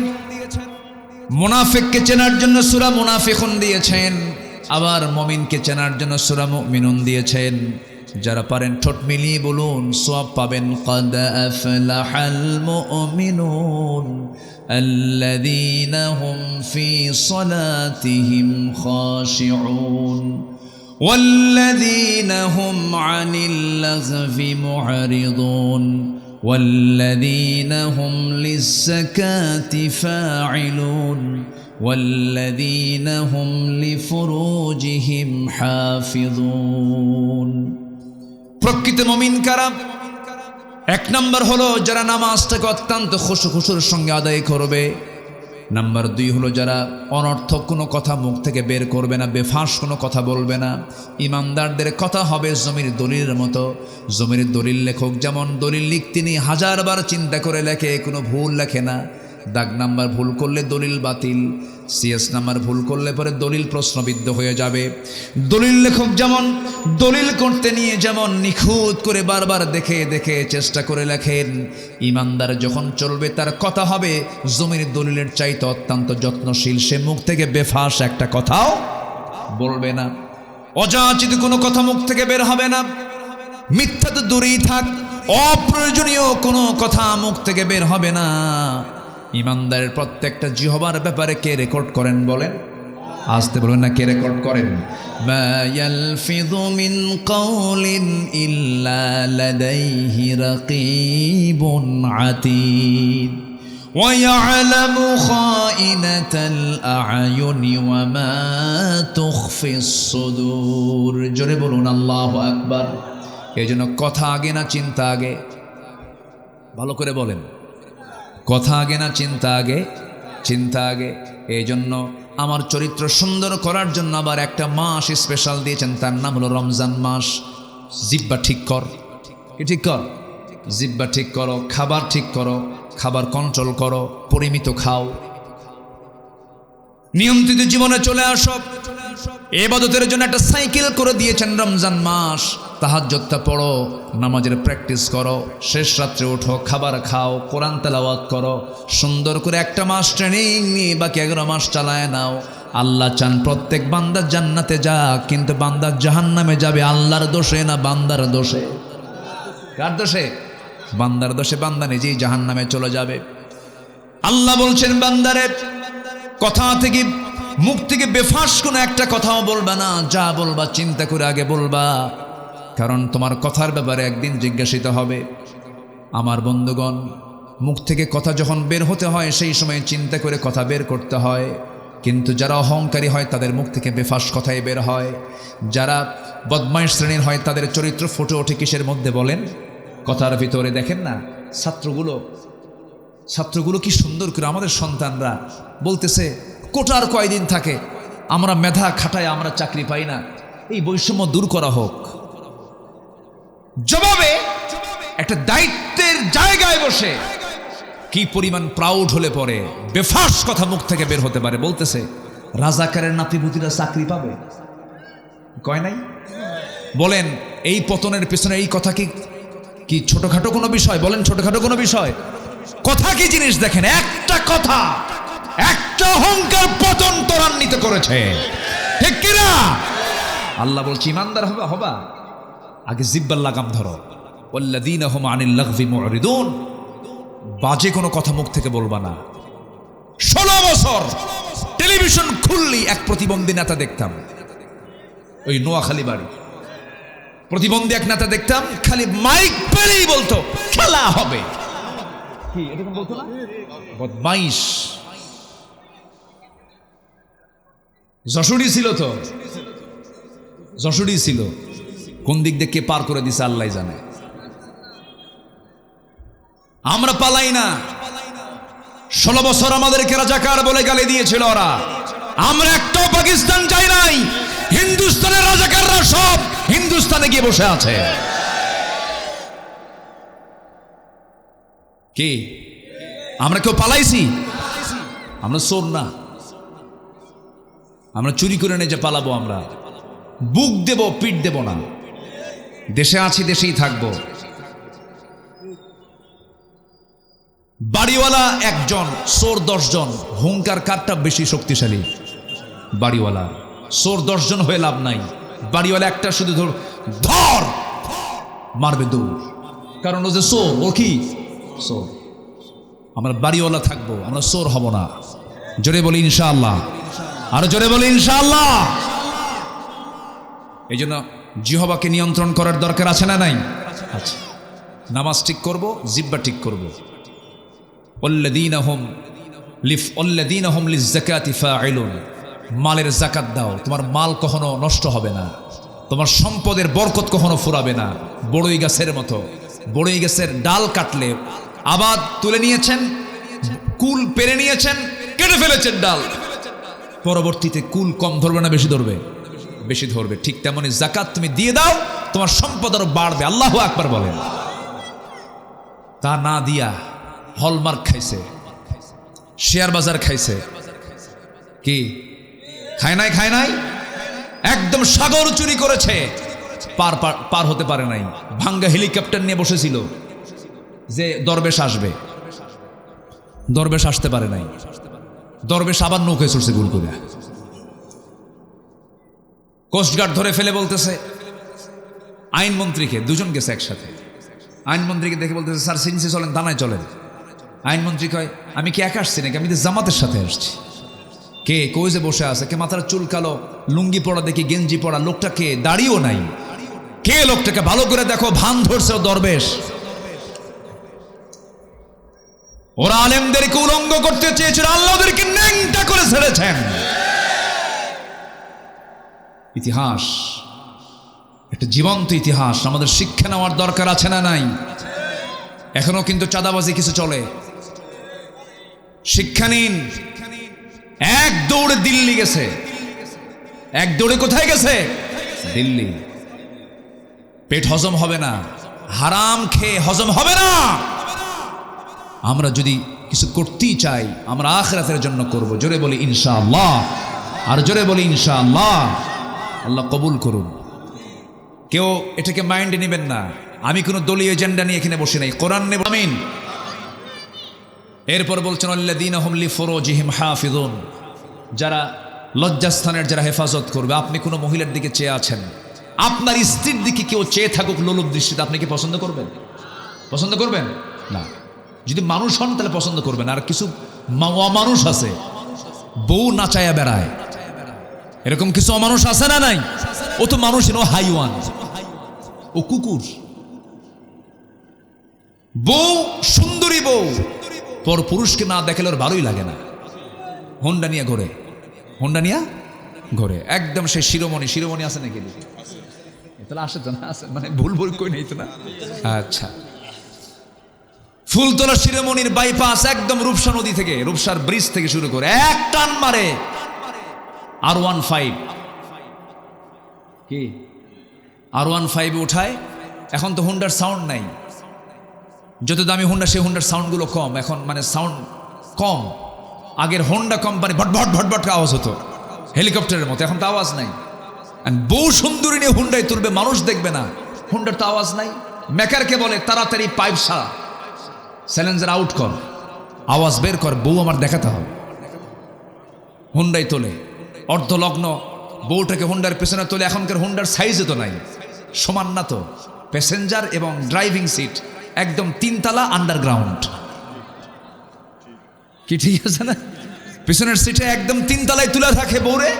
মুনাফিককে চেনার জন্য সূরা মুনাফিকুন দিয়েছেন, আবার মুমিনকে চেনার জন্য সূরা মুমিনুন দিয়েছেন। যারা পারেন ঠোঁট মিলিয়ে বলুন, সওয়াব পাবেন। قد أفلح المؤمنون الذين هم في صلاتهم خاشعون والذين هم عن اللغو معرضون والذين هم للزكاة فاعلون والذين هم لفروجهم حافظون। প্রকৃত মুমিন কারা? 1 নম্বর হলো যারা নামাজটাকে অত্যন্ত খুশুর সঙ্গে আদায় করবে। নাম্বার 2 হলো যারা অনর্থক কোনো কথা মুখ থেকে বের করবে না, বেফাঁস কোনো কথা বলবে না। ইমানদারদের কথা হবে জমির দলিলের মতো। জমির দলিল লেখক যেমন দলিল লিখতে নিয়ে 1000 বার চিন্তা করে লেখে, কোনো ভুল লেখে না। দাগ নাম্বার ভুল করলে দলিল বাতিল, সিএস নাম্বার ভুল করলে পরে দলিল প্রশ্নবিদ্ধ হয়ে যাবে। দলিল লেখক যেমন দলিল করতে নিয়ে যেমন নিখুঁত করে বারবার দেখে দেখে চেষ্টা করে লেখেন, ইমানদার যখন চলবে তার কথা হবে জমির দলিলের চাইতে অত্যন্ত যত্নশীল। সে মুখ থেকে বেফাঁস একটা কথাও বলবে না, অযাচিত কোনো কথা মুখ থেকে বের হবে না। মিথ্যা তো দূরেই থাক, অপ্রয়োজনীয় কোনো কথা মুখ থেকে বের হবে না। ইমানদারের প্রত্যেকটা জিহবার ব্যাপারে কে রেকর্ড করেন বলেন? আসতে বলবেন না, কে রেকর্ড করেন? মা ইয়ালফিযু মিন কাওলিন ইল্লা লাদাইহি রাকীবুন আতীদ ওয়া ইয়ালামু খাইনাতাল আ'য়ুনি ওয়া মা তুখফিস সুদূর। জোরে বলুন আল্লাহু আকবার। এইজন্য কথা আগে না চিন্তা আগে? ভালো করে বলেন, কথা আগে না চিন্তা আগে? চিন্তা আগে। এই জন্য আমার চরিত্র সুন্দর করার জন্য আবার একটা মাস স্পেশাল দিয়েছেন, তার নাম হলো রমজান মাস। জিহ্বা ঠিক কর, ঠিক কর, জিহ্বা ঠিক করো, খাবার ঠিক করো, খাবার কন্ট্রোল করো, পরিমিত খাও। নিয়ন্ত্রিত জীবনে চলে আসো। ইবাদতের জন্য একটা সাইকেল করে দিয়েছেন রমজান মাস। তাহাজ্জুদটা পড়ো, নামাজের প্র্যাকটিস করো, শেষ রাত্রে ওঠো, খাবার খাও, কোরআন তেলাওয়াত করো, সুন্দর করে একটা মাস ট্রেনিং নিয়ে বাকি 11 মাস চালায় নাও। আল্লাহ চান প্রত্যেক বান্দা জান্নাতে যাক, কিন্তু বান্দা জাহান্নামে যাবে আল্লাহর দোষে না বান্দার দোষে? কার দোষে? বান্দার দোষে। বান্দা নিজেই জাহান্নামে চলে যাবে। আল্লাহ বলছেন বান্দারে, কথা থেকে মুখ থেকে বেফাস কোনো একটা কথাও বলবা না, যা বলবা চিন্তা করে আগে বলবা, কারণ তোমার কথার ব্যাপারে একদিন জিজ্ঞাসিত হবে। আমার বন্ধুগণ, মুখ থেকে কথা যখন বের হতে হয় সেই সময় চিন্তা করে কথা বের করতে হয়, কিন্তু যারা অহংকারী হয় তাদের মুখ থেকে বেফাস কথাই বের হয়। যারা বদমাইশ শ্রেণীর হয় তাদের চরিত্র ফুটে ওঠে কিসের মধ্যে বলেন? কথার ভিতরে। দেখেন না ছাত্রগুলো কি সুন্দর করে, আমাদের সন্তানরা বলতেছে কোটার কয়দিন থাকে, আমরা মেধা খাটায় আমরা চাকরি পাই না, এই বৈষম্য দূর করা হোক। জবাবে একটা দায়িত্বের জায়গায় বসে কি পরিমাণ প্রাউড হলে পরে বেফাস কথা মুখ থেকে বের হতে পারে। বলতেছে রাজাকারের নাতিপুতিরা চাকরি পাবে, কয় নাই? বলেন এই পতনের পেছনে এই কথা কি ছোটখাটো কোনো বিষয়? বলেন ছোটখাটো কোনো বিষয়? কথা কি জিনিস দেখেন, একটা কথা, একটা অহংকার পতন ত্বরান্বিত করেছে, ঠিক কিনা? আল্লাহ বলছে ইমানদার হবা আগে জিব্বার লাগাম ধরো। ওয়াল্লাযীনা হুম আনিল লাগযি মুরিদুন, বাজে কোনো কথা মুখ থেকে বলবা না। 16 বছর টেলিভিশন খুললি এক প্রতিবন্ধী নেতা দেখতাম, ওই নোয়াখালী বাড়ি প্রতিবন্ধী এক নেতা দেখতাম, খালি মাইক পেলেই বলতো খেলা হবে। কি এরকম বলতো না? বদমাইশ। যশোরী ছিল তো, যশোরী ছিল, কোন দিক দিয়ে কে পার করে দিছে আল্লাহ জানে। আমরা পালাই না। 16 বছর আমাদেরকে রাজাকার বলে গালি দিয়েছিল ওরা। আমরা একটাও পাকিস্তান যাই নাই। হিন্দুস্তানের রাজাকাররা সব হিন্দুস্তানে গিয়ে বসে আছে। কি আমরা কেউ পালাইছি? আমরা চোর না, আমরা চুরি করে নিয়ে যে পালাবো। আমরা বুক দেব, পিঠ দেব না। দেশে আছি, দেশেই থাকবো। বাড়িওয়ালা একজন, চোর 10 জন। হুঙ্কার কারটা বেশি শক্তিশালী? বাড়িওয়ালা। চোর 10 জন হয়ে লাভ নাই। বাড়িওয়ালা একটা শুধু ধর মারবে দৌড়, কারণ ও যে চোর। ও কি চোর? আমরা বাড়িওয়ালা থাকবো, আমরা চোর হব না। জোরে বলি ইনশাআল্লাহ, আরো জোরে বলি ইনশাআল্লাহ। এই জন্য জিহ্বাকে নিয়ন্ত্রণ করার দরকার আছে না নাই? আচ্ছা, নামাজ ঠিক করব, জিহ্বা ঠিক করব। ওয়াল্লাযীনা হুম লিয-যাকাতি ফাঈলুন, মালের যাকাত দাও, তোমার মাল কখনো নষ্ট হবে না, তোমার সম্পদের বরকত কখনো ফুরাবে না। বড়ই গাছের মতো, বড়ই গাছের ডাল কাটলে আবাদ তুলে নিয়েছেন, কুল পেরে নিয়েছেন, কেটে ফেলেছেন ডাল, পরবর্তীতে কুল কম ধরবে না বেশি ধরবে? বেশি ধরবে। ঠিক তেমনি যাকাত তুমি দিয়ে দাও, তোমার সম্পদ আরো বাড়বে। আল্লাহু আকবার বলেন। তা না দিয়া হলমার্ক খাইছে, শেয়ার বাজার খাইছে, কি খায় নাই? খায় নাই। একদম সাগর চুরি করেছে, পার হতে পারে নাই। ভাঙ্গা হেলিকপ্টার নিয়ে বসেছিল যে দরবেশ আসবে, দরবেশ আসতে পারে নাই। দরবেশ আবার নৌকায় চড়ছে ভুল করে। কোস্টগার্ড ধরে ফেলে বলতেছে আইনমন্ত্রীকে, 2 জন গেছে একসাথে। আইনমন্ত্রীকে দেখে বলতেছে স্যার সিনসি চলেন, থানায় চলেন। আইনমন্ত্রী কয় আমি কি একা আসছি নাকি? আমি তো জামাতের সাথে আসছি। কে? কই যে বসে আছে, কে মাথার চুল কালো, লুঙ্গি পড়া দেখি, গেঞ্জি পড়া, লোকটা কে? দাড়িও নাই। কে লোকটাকে? ভালো করে দেখো, ভান ধরছে দরবেশ। ওরা আলেমদেরকে উলঙ্গ করতে চেয়েছিল, আল্লাহ ওদেরকে ন্যাংটা করে ছেড়েছেন। ইতিহাস, একটা জীবন্ত ইতিহাস, আমাদের শিক্ষা নেওয়ার দরকার আছে না নাই? এখনো কিন্তু চাঁদাবাজি কিছু চলে। শিক্ষা নিন। এক দৌড়ে দিল্লি গেছে। এক দৌড়ে কোথায় গেছে? দিল্লি। পেট হজম হবে না, হারাম খেয়ে হজম হবে না। আমরা যদি কিছু করতেই চাই, আমরা আখিরাতের জন্য করব। জোরে বলি ইনশাআল্লাহ, আর জোরে বলি ইনশাআল্লাহ। আল্লাহ কবুল করুন। কেউ এটাকে মাইন্ডে নেবেন না, আমি কোনো দলীয় এজেন্ডা নিয়ে এখানে বসে নাই, কোরআন নেব। আমিন। এরপর বলছেন আল্লাযীনা হুম লিফুরুজিহিম হাফিজুন, যারা লজ্জাস্থানের যারা হেফাজত করবে। আপনি কোনো মহিলার দিকে চেয়ে আছেন, আপনার স্ত্রীর দিকে কেউ চেয়ে থাকুক লোলুপ দৃষ্টিতে, আপনি কি পছন্দ করবেন? পছন্দ করবেন না। যদি মানুষ হন তাহলে পছন্দ করবেন। আর কিছু অমানুষ আছে, বউ নাচায়া বেড়ায়, এরকম কিছু অমানুষ আছে না নাই? ও তো মানুষ ও হাইওয়ান, ও কুকুর। বউ সুন্দরী বউ পর পুরুষকে না দেখালে ওর ভালোই লাগে না। হোন্ডা নিয়ে ঘোরে, হোন্ডা নিয়ে ঘোরে, একদম সে শিরোমণি। শিরোমণি আছে নাকি? তাহলে আসে তো না, আছে মানে ভুল ভুল কই নেই তো না। আচ্ছা, ফুলতলা শিরোমণির বাইপাস একদম রূপসা নদী থেকে, রূপসার ব্রিজ থেকে শুরু করে এক টান মারে R15। কি R15 উঠায়? এখন তো হোন্ডার সাউন্ড নাই, যত দামি হোন্ডা সেই হোন্ডার সাউন্ডগুলো কম, এখন মানে সাউন্ড কম। আগের হোন্ডা কোম্পানি ভটভট ভটভট আওয়াজ হতো হেলিকপ্টারের মতো, এখন তো আওয়াজ নাই। বউ সুন্দরী নিয়ে হুন্ডায় তুলবে, মানুষ দেখবে না, হুন্ডার তো আওয়াজ নাই। মেকারকে বলে তাড়াতাড়ি পাইপ সারা, স্যালেঞ্জার আউট কর, আওয়াজ বের কর, বউ আমার দেখাতে হবে। হুন্ডায় তোলে, অর্ধলগ্ন বউটাকে হুন্ডার পেছনে তোলে। এখনকার হুন্ডার সাইজে তো নাই, সমান না তো। প্যাসেঞ্জার এবং ড্রাইভিং সিট একদম 3 তলা আন্ডারগ্রাউন্ড। কি ঠিক আছে না? পিছনের সিটে একদম 3 তলায় তুলে থাকে বউরে,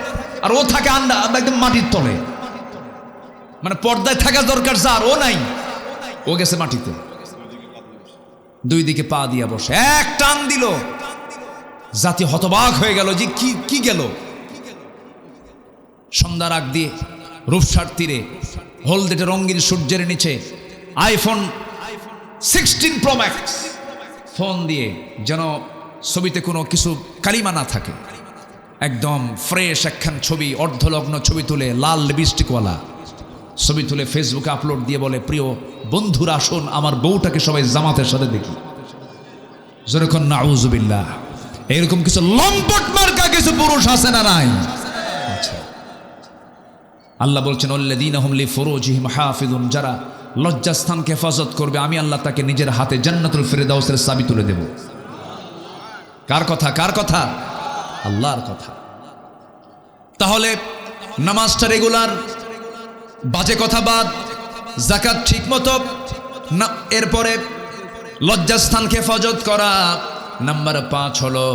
আর ও থাকে একদম মাটির তলে। মানে পর্দায় থাকা দরকার যার, ও নাই, ও গেছে মাটিতে। দুই দিকে পা দিয়া বসে, এক টান দিল, জাতি হতবাক হয়ে গেল যে কি গেল। সন্ধ্যার আগ দিয়ে রূপসার তীরে হলদেটে রঙিন সূর্যের নিচে iPhone 16 Pro Max ফোন দিয়ে, যেন ছবিতে কোনো কিছু কালিমা না থাকে, একদম ফ্রেশ একখান ছবি, অর্ধলগ্ন ছবি তুলে, লাল লিপস্টিকওয়ালা ছবি তুলে ফেসবুকে আপলোড দিয়ে বলে, প্রিয় বন্ধুরা আসুন আমার বউটাকে সবাই জামাতের সাথে দেখি। যেরকম নাউজুবিল্লাহ, এরকম কিছু লম্পট মার্কা কিছু পুরুষ আছে না নাই? আল্লাহ বলছেন আল্লাযীনা হুম লিফুরুজিহিম হাফিজুন, যারা লজ্জাস্থানকে হেফাজত করবে, আমি আল্লাহ তাকে নিজের হাতে জান্নাতুল ফিরদাউসের চাবি তুলে দেব। কার কথা? কার কথা? আল্লাহর কথা। তাহলে নামাজটা রেগুলার, বাজে কথা বাদ, যাকাত ঠিক মতো না, এরপরে লজ্জাস্থানকে হেফাজত করা। নাম্বার 5 হলো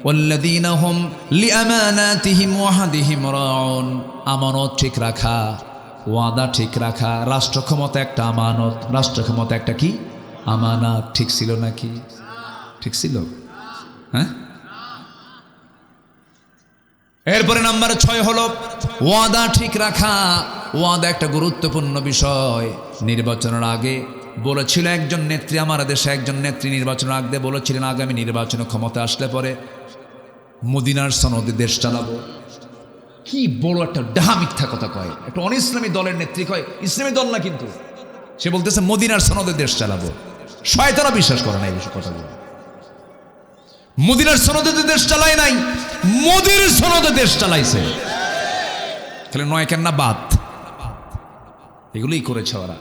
ওয়াল্লাযীনা হুম লিআমানাতিহিম ওয়াহাদিহিম রাউন, আমানত ঠিক রাখা, ওয়াদা ঠিক রাখা। রাষ্ট্র ক্ষমতা একটা আমানত, রাষ্ট্র ক্ষমতা একটা কি আমানত। ঠিক ছিল নাকি? ঠিক ছিল? হ্যাঁ। এরপরে নাম্বার 6 হলো ওয়াদা ঠিক রাখা। ওয়াদা একটা গুরুত্বপূর্ণ বিষয়। নির্বাচনের আগে বলেছিল একজন নেত্রী, আমার দেশে একজন নেত্রী নির্বাচনের আগে বলেছিলেন, আগামী নির্বাচনে ক্ষমতা আসলে পরে মদিনার সনদে দেশ চালাবো। কি বড় একটা ডাহা মিথ্যা কথা কয়, একটা অনিসলামী দলের নেত্রী কয়, ইসলামী দল না কিন্তু, সে বলতেছে মদিনার সনদে দেশ চালাবো। শয়তানরা বিশ্বাস করে না এই কথাগুলো। মদিনার সনদে দেশ চালায় নাই, মোদির সনদে দেশ চালাইছে। তাহলে নয় কেন না বাদ, এগুলোই করেছে ওরা।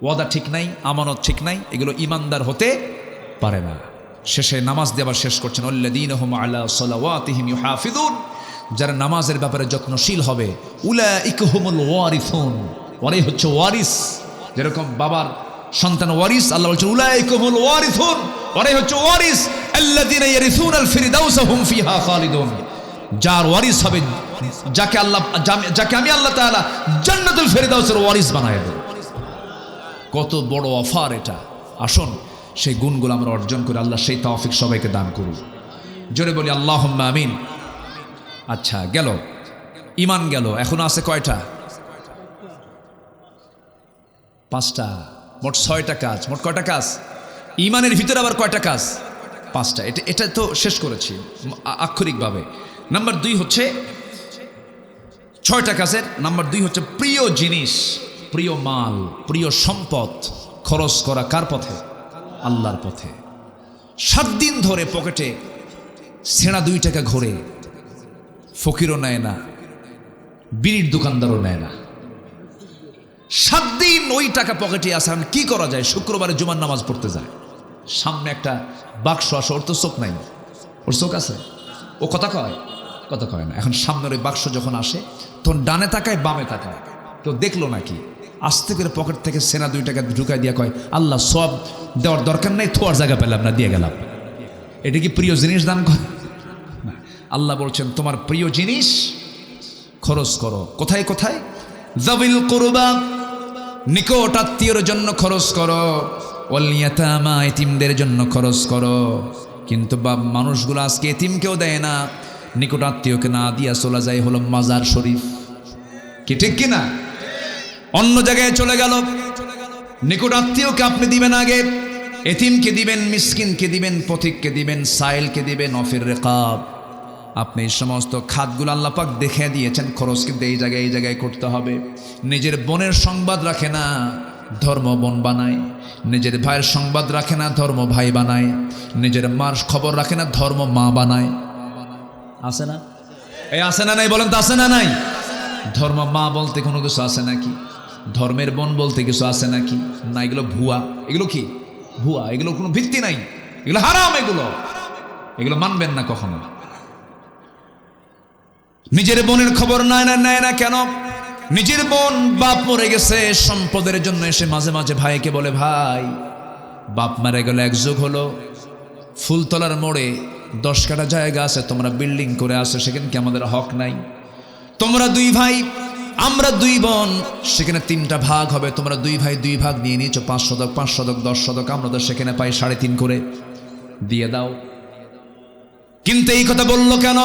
ওয়াদা ঠিক নাই, আমানত ঠিক নাই, এগুলো ইমানদার হতে পারে না। শেষে নামাজ দেওয়ার শেষ করছেন আল্লাযীনা হুম আলা সালাওয়াতিহিম ইউহাফিজুন, যারা নামাজের ব্যাপারে যত্নশীল হবে, উলাইকা হুমুল ওয়ারিসুন, ওরাই হচ্ছে ওয়ারিস। যেরকম বাবার সন্তান ওয়ারিস, আল্লাহ বলছেন উলাইকা হুমুল ওয়ারিসুন, ওরাই হচ্ছে ওয়ারিস। আল্লাযীনা ইয়ারিসুনাল ফিরদাউসা হুম ফিহা খালিদুন, যার ওয়ারিস হবে, যাকে আমি আল্লাহ তাআলা জান্নাতুল ফিরদাউসের ওয়ারিস বানায় দেব। কত বড় অফার এটা! আসুন সেই গুণগুলো আমরা অর্জন করে আল্লাহ সেই তৌফিক সবাইকে দান করুন। জোরে বলি আল্লাহুম্মা আমিন। আচ্ছা, গেল ঈমান গেল, এখন আছে কয়টা? 5টা, মোট 6টা কাজ। মোট কয়টা কাজ? ঈমানের ভিতরে আবার কয়টা কাজ? 5টা। এটা তো শেষ করেছি আক্ষরিকভাবে। নাম্বার 2 হচ্ছে 6টা কাজের নাম্বার 2 হচ্ছে প্রিয় জিনিস, প্রিয় মাল, প্রিয় সম্পদ খরচ করা কার পথে? আল্লাহর পথে। 7 দিন ধরে পকেটে ছেঁড়া 2 টাকা ঘোরে, ফকিরও নেয় না, বিড়ির দোকানদারও নেয় না। 7 দিন ওই টাকা পকেটে আসে। কি করা যায়? শুক্রবারে জুমার নামাজ পড়তে যায়, সামনে একটা বাক্স আসে, ওর তো চোখ নাই, ওর চোখ আছে, ও কথা কয় না। এখন সামনের ওই বাক্স যখন আসে তখন ডানে তাকায় বামে তাকায়, কেউ দেখলো নাকি, আস্তে করে পকেট থেকে সেনা 2 টাকা ঢুকাই দিয়া কয়, আল্লাহ সব দেওয়ার দরকার নাই, থোয়ার জায়গা পেলাম না, দিয়ে গেলাম। এটা কি প্রিয় জিনিস দান করে? আল্লাহ বলছেন তোমার প্রিয় জিনিস খরচ করো। কোথায় কোথায়? যাবিল কুরবা, নিকট আত্মীয়র জন্য খরচ করো, ওয়াল ইয়াতামা, এতিমদের জন্য খরচ করো। কিন্তু মানুষগুলো আজকে এতিমকেও দেয় না, নিকট আত্মীয়কে না দিয়া চলে যায় হলো মাজার শরীফ। কি ঠিক কিনা? অন্য জায়গায় চলে গেল। নিকট আত্মীয়কে আপনি দিবেন আগে, এতিমকে দিবেন, মিসকিনকে দিবেন, পথিককে দিবেন, সাইলকে দিবেন, অফির রেকাব। আপনি এই সমস্ত খাতগুলো আল্লাহ পাক দেখে দিয়েছেন, খরচ কিন্তু এই জায়গায় করতে হবে। নিজের বোনের সংবাদ রাখে না, ধর্ম বোন বানায়। নিজের ভাইয়ের সংবাদ রাখে না, ধর্ম ভাই বানায়। নিজের মার খবর রাখে না, ধর্ম মা বানায়। আছে না? এই আছে না নাই বলেন তো, আছে না নাই? ধর্ম মা বলতে কোনো কিছু আছে নাকি? ধর্মের বোন বলতে কিছু আছে নাকি? না, এগুলো ভুয়া। এগুলো কি ভুয়া? এগুলো কোনো ভিত্তি নাই, এগুলো হারাম, এগুলো মানবেন না কখনো। নিজের বোনের খবর নেয় না কেন? নিজের বোন বাপ মরে গেছে, সম্পদের জন্য এসে মাঝে মাঝে ভাইকে বলে, ভাই বাপ মারা গেল, এক যুগ হলো, ফুলতলার মোড়ে 10 কাঠা জায়গা আছে, তোমরা বিল্ডিং করে আসো, সেখানে কি আমাদের হক নাই? তোমরা 2 ভাই, আমরা 2 বোন, সেখানে 3টা ভাগ হবে, তোমরা 2 ভাই 2 ভাগ নিয়ে নিয়েছো, 5 শতক 5 শতক 10 শতক, আমরা তো সেখানে পাই 3.5 করে, দিয়ে দাও। কিন্তু এই কথা বললো কেন?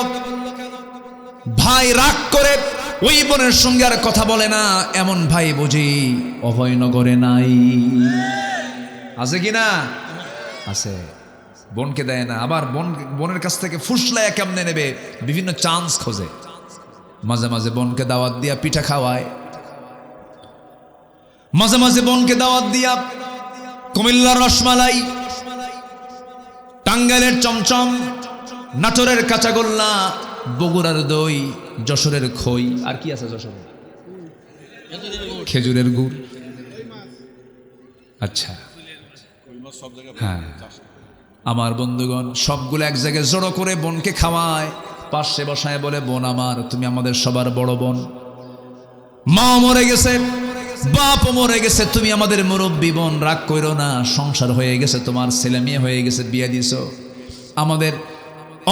ভাই রাগ করে ওই বোনের সঙ্গে আর কথা বলে না। এমন ভাই বুঝি অভয়নগরে নাই? আছে কি না? আছে। বোনকে দেয় না, আবার বোনের কাছ থেকে ফুসলায় কেমনে নেবে, বিভিন্ন চান্স খোঁজে। মাঝে মাঝে বোনকে দাওয়াত দিয়া পিঠা খাওয়ায়, মাঝে মাঝে বোনকে দাওয়াত দিয়া কুমিল্লার রসমালাই, টাঙ্গাইলের চমচম, নাটোরের কাঁচাগোল্লা, বগুড়ার দই, যশোরের খই, আর কি আছে যশোরে? খেজুরের গুড়। আচ্ছা, হ্যাঁ, আমার বন্ধুগণ সবগুলো এক জায়গায় জড়ো করে বোনকে খাওয়ায়, পাশে বসায় বলে, বোন আমার, তুমি আমাদের সবার বড় বোন, মা মরে গেছে, বাপ মরে গেছে, তুমি আমাদের মুরব্বী বোন, রাগ কইরো না, সংসার হয়ে গেছে, তোমার ছেলে মেয়ে হয়ে গেছে, বিয়ে দিছো, আমাদের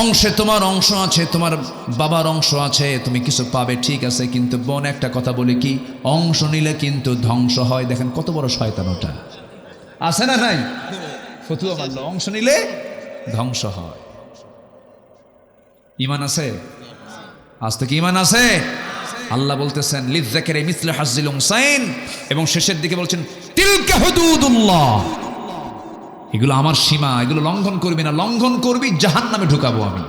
অংশে তোমার অংশ আছে, তোমার বাবার অংশ আছে, তুমি কিছু পাবে, ঠিক আছে, কিন্তু বোন একটা কথা বলি, কি অংশ নিলে কিন্তু ধ্বংস হয়। দেখেন কত বড় শয়তান ওটা, আছে না নাই? ফতুয়া মানলো, অংশ নিলে ধ্বংস হয়। ঈমান আছে? আজ থেকে ঈমান আছে? আল্লাহ বলতেছেন লিযযাকিরি মিসলু হাজ্জিল উনসাইন, এবং শেষের দিকে বলছেন তিলকা হুদুদুল্লাহ, এগুলো আমার সীমা, এগুলো লঙ্ঘন করবি না, লঙ্ঘন করবি জাহান্নামে ঢুকাবো আমি।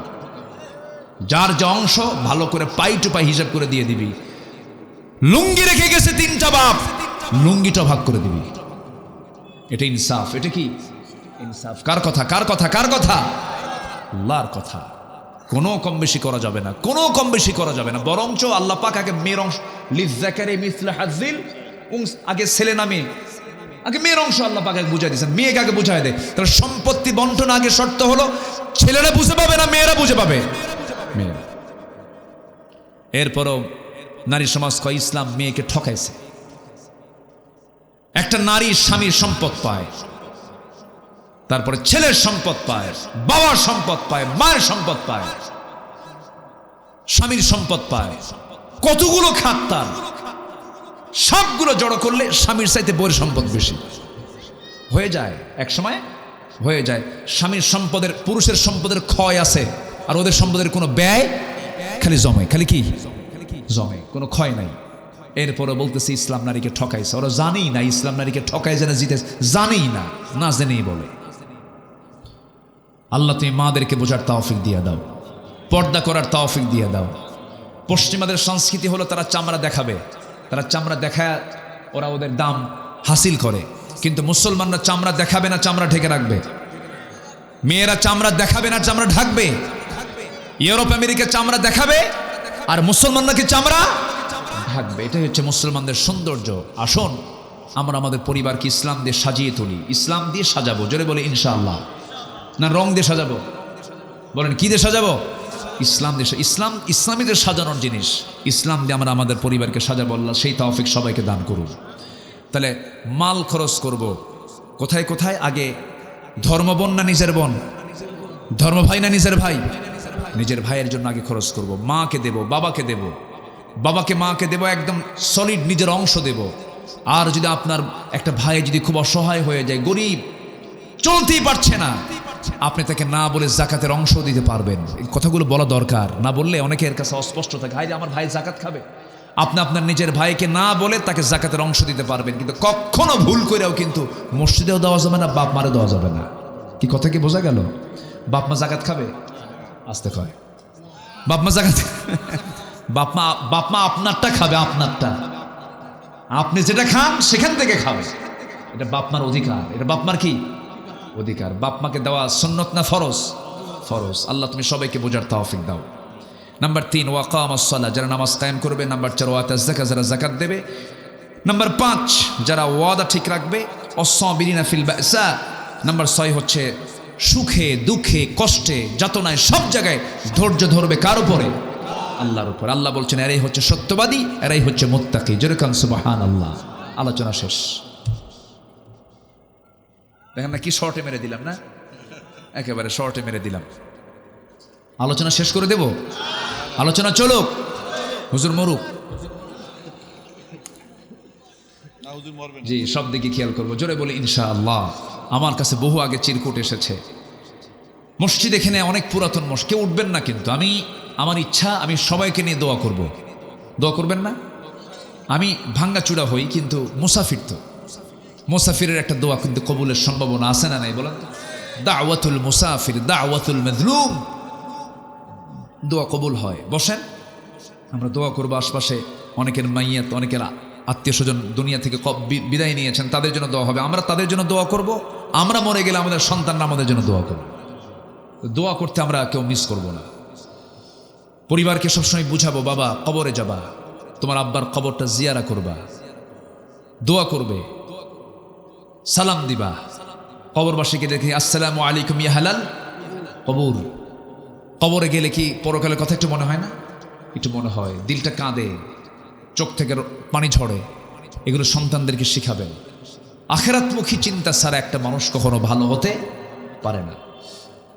যার যে অংশ ভালো করে পাই টু পাই হিসাব করে দিয়ে দিবি। লুঙ্গি রেখে গেছে 3টা বাপ, লুঙ্গিটা ভাগ করে দিবি। এটা ইনসাফ। এটা কি ইনসাফ? কার কথা? কার কথা? কার কথা? আল্লাহর কথা। কোনো কম বেশি করা যাবে না, কোনো কম বেশি করা যাবে না। বরঞ্চ আল্লাহ পাক আগে মেয়ের অংশ, লিযযাকিরি মিসলু হাজ্জিল উনসাইন, আগে ছেলে না মেয়ে, আগে মেয়ের অংশ আল্লাহ পাক আগে বুঝাই দিয়েছেন, মেয়েকে আগে বুঝাই দেয়। তাহলে সম্পত্তি বন্টন আগে শর্ত হলো ছেলেরা বুঝে পাবে না মেয়েরা বুঝে পাবে? মেয়েরা। এরপরও নারী সমাজ কয় ইসলাম মেয়েকে ঠকাইছে। একটা নারী স্বামীর সম্পদ পায়, তারপরে ছেলের সম্পদ পায়, বাবার সম্পদ পায়, মায়ের সম্পদ পায়, স্বামীর সম্পদ পায়, কতগুলো খাত তার, সবগুলো জড়ো করলে স্বামীর চাইতে বউয়ের সম্পদ বেশি হয়ে যায়। এক সময় হয়ে যায় স্বামীর সম্পদের, পুরুষের সম্পদের ক্ষয় আছে, আর ওদের সম্পদের কোনো ব্যয় খালি জমে, খালি কি জমে, কোনো ক্ষয় নাই। এরপরে বলতেছে ইসলাম নারীকে ঠকাইছে। ওরা জানেই না ইসলাম নারীকে ঠকাই, যেন জিতে জানেই না, না জেনেই বলে। আল্লাহ তুমি মাদেরকে বোঝার তৌফিক দিয়ে দাও, পর্দা করার তৌফিক দিয়ে দাও। পশ্চিমাদের সংস্কৃতি হলো তারা চামড়া দেখাবে, তারা চামড়া দেখায় ওরা ওদের দাম হাসিল করে, কিন্তু মুসলমানরা চামড়া দেখাবে না, চামড়া ঢেকে রাখবে। মেয়েরা চামড়া দেখাবে না চামড়া ঢাকবে, ইউরোপ আমেরিকা চামড়া দেখাবে আর মুসলমানরা কি চামড়া ঢাকবে। এটাই হচ্ছে মুসলমানদের সৌন্দর্য। আসুন আমরা আমাদের পরিবারকে ইসলাম দিয়ে সাজিয়ে তুলি, ইসলাম দিয়ে সাজাবো। জোরে বলে ইনশাআল্লাহ। না রং দিয়ে সাজাবো? বলেন কি দিয়ে সাজাবো? ইসলাম দিয়ে। ইসলামীদের সাজানোর জিনিস, ইসলাম দিয়ে আমরা আমাদের পরিবারকে সাজাবো। আল্লাহ সেই তৌফিক সবাইকে দান করুন। তাহলে মাল খরচ করব কোথায় কোথায়? আগে ধর্ম বোন না নিজের বোন? ধর্ম ভাই না নিজের ভাই? নিজের ভাইয়ের জন্য আগে খরচ করব। মাকে দেব, বাবাকে দেব, বাবাকে মাকে দেব, একদম সলিড নিজের অংশ দেব। আর যদি আপনার একটা ভাই যদি খুব অসহায় হয়ে যায়, গরিব, চলতেই পারছে না, আপনি তাকে না বলে জাকাতের অংশ দিতে পারবেন। এই কথাগুলো বলা দরকার। না বললে অনেকের কাছে অস্পষ্ট থাকে, হাই আমার ভাই জাকাত খাবে। আপনি আপনার নিজের ভাইকে না বলে তাকে জাকাতের অংশ দিতে পারবেন। কিন্তু কখনো ভুল করেও কিন্তু মসজিদেও দেওয়া যাবে না, বাপ মারে দেওয়া যাবে না। কি কথা কি বোঝা গেল? বাপ মা জাকাত খাবে? আসতে কয় বাপ মা জাকাত বাপ মা আপনারটা খাবে, আপনারটা। আপনি যেটা খান সেখান থেকে খাবে, এটা বাপ মার অধিকার। এটা বাপ মার কি অধিকার? বাপ মাকে দেওয়া সুন্নত না ফরজ? ফরজ। আল্লাহ তুমি সবাইকে বোঝার তৌফিক দাও। নাম্বার 3 ওয়াকামাস সালাহ, যারা নামাজ কায়েম করবে। নাম্বার 4 ওয়াতাজ যাকাত, যারা যাকাত দেবে। নাম্বার 5 যারা ওয়াদা ঠিক রাখবে। অস-সাবিরিনা ফিল বাসা। নাম্বার 6 হচ্ছে সুখে দুঃখে কষ্টে যাতনায় সব জায়গায় ধৈর্য ধরবে। কার উপরে? আল্লাহর উপর। আল্লাহ বলছেন এরাই হচ্ছে সত্যবাদী, এরাই হচ্ছে মুত্তাকি। জোরে কান সুবহানাল্লাহ। আলোচনা শেষ। দেখেন না কি শর্টে মেরে দিলাম, না একেবারে শর্টে মেরে দিলাম। আলোচনা শেষ করে দেব? আলোচনা চলুক, হুজুর মরুক। জি, সব দিকে খেয়াল করবো। জোরে বলে ইনশাআল্লাহ। আমার কাছে বহু আগে চিরকুট এসেছে। মসজিদ এখানে অনেক পুরাতন মসজিদ, কেউ উঠবেন না কিন্তু আমার ইচ্ছা আমি সবাইকে নিয়ে দোয়া করব। দোয়া করবেন না? আমি ভাঙ্গাচূড়া হই কিন্তু মুসাফির, তো মুসাফিরের একটা দোয়া কিন্তু কবুলের সম্ভাবনা আছে না নাই বলেন তো? দাওয়াতুল মুসাফির দাওয়াতুল মাজলুম, দোয়া কবুল হয়। বসেন, আমরা দোয়া করবো। আশপাশে অনেকের মাইয়াত, অনেকের আত্মীয় স্বজন দুনিয়া থেকে বিদায় নিয়েছেন, তাদের জন্য দোয়া হবে। আমরা তাদের জন্য দোয়া করব। আমরা মরে গেলে আমাদের সন্তানরা আমাদের জন্য দোয়া করবে। দোয়া করতে আমরা কেউ মিস করব না। পরিবারকে সবসময় বুঝাবো, বাবা কবরে যাবা, তোমার আব্বার কবরটা জিয়ারা করবা, দোয়া করবে, সালাম দিবা। কবরবাসীকে দেখে আসসালামু আলাইকুম ইয়া হালাল কবর। কবরে গেলে কি পরকালের কথা একটু মনে হয় না? একটু মনে হয়, দিলটা কাঁদে, চোখ থেকে পানি ঝরে। এগুলো সন্তানদেরকে শিখাবেন। আখিরাতমুখী চিন্তা ছাড়া একটা মানুষ কখনো ভালো হতে পারে না।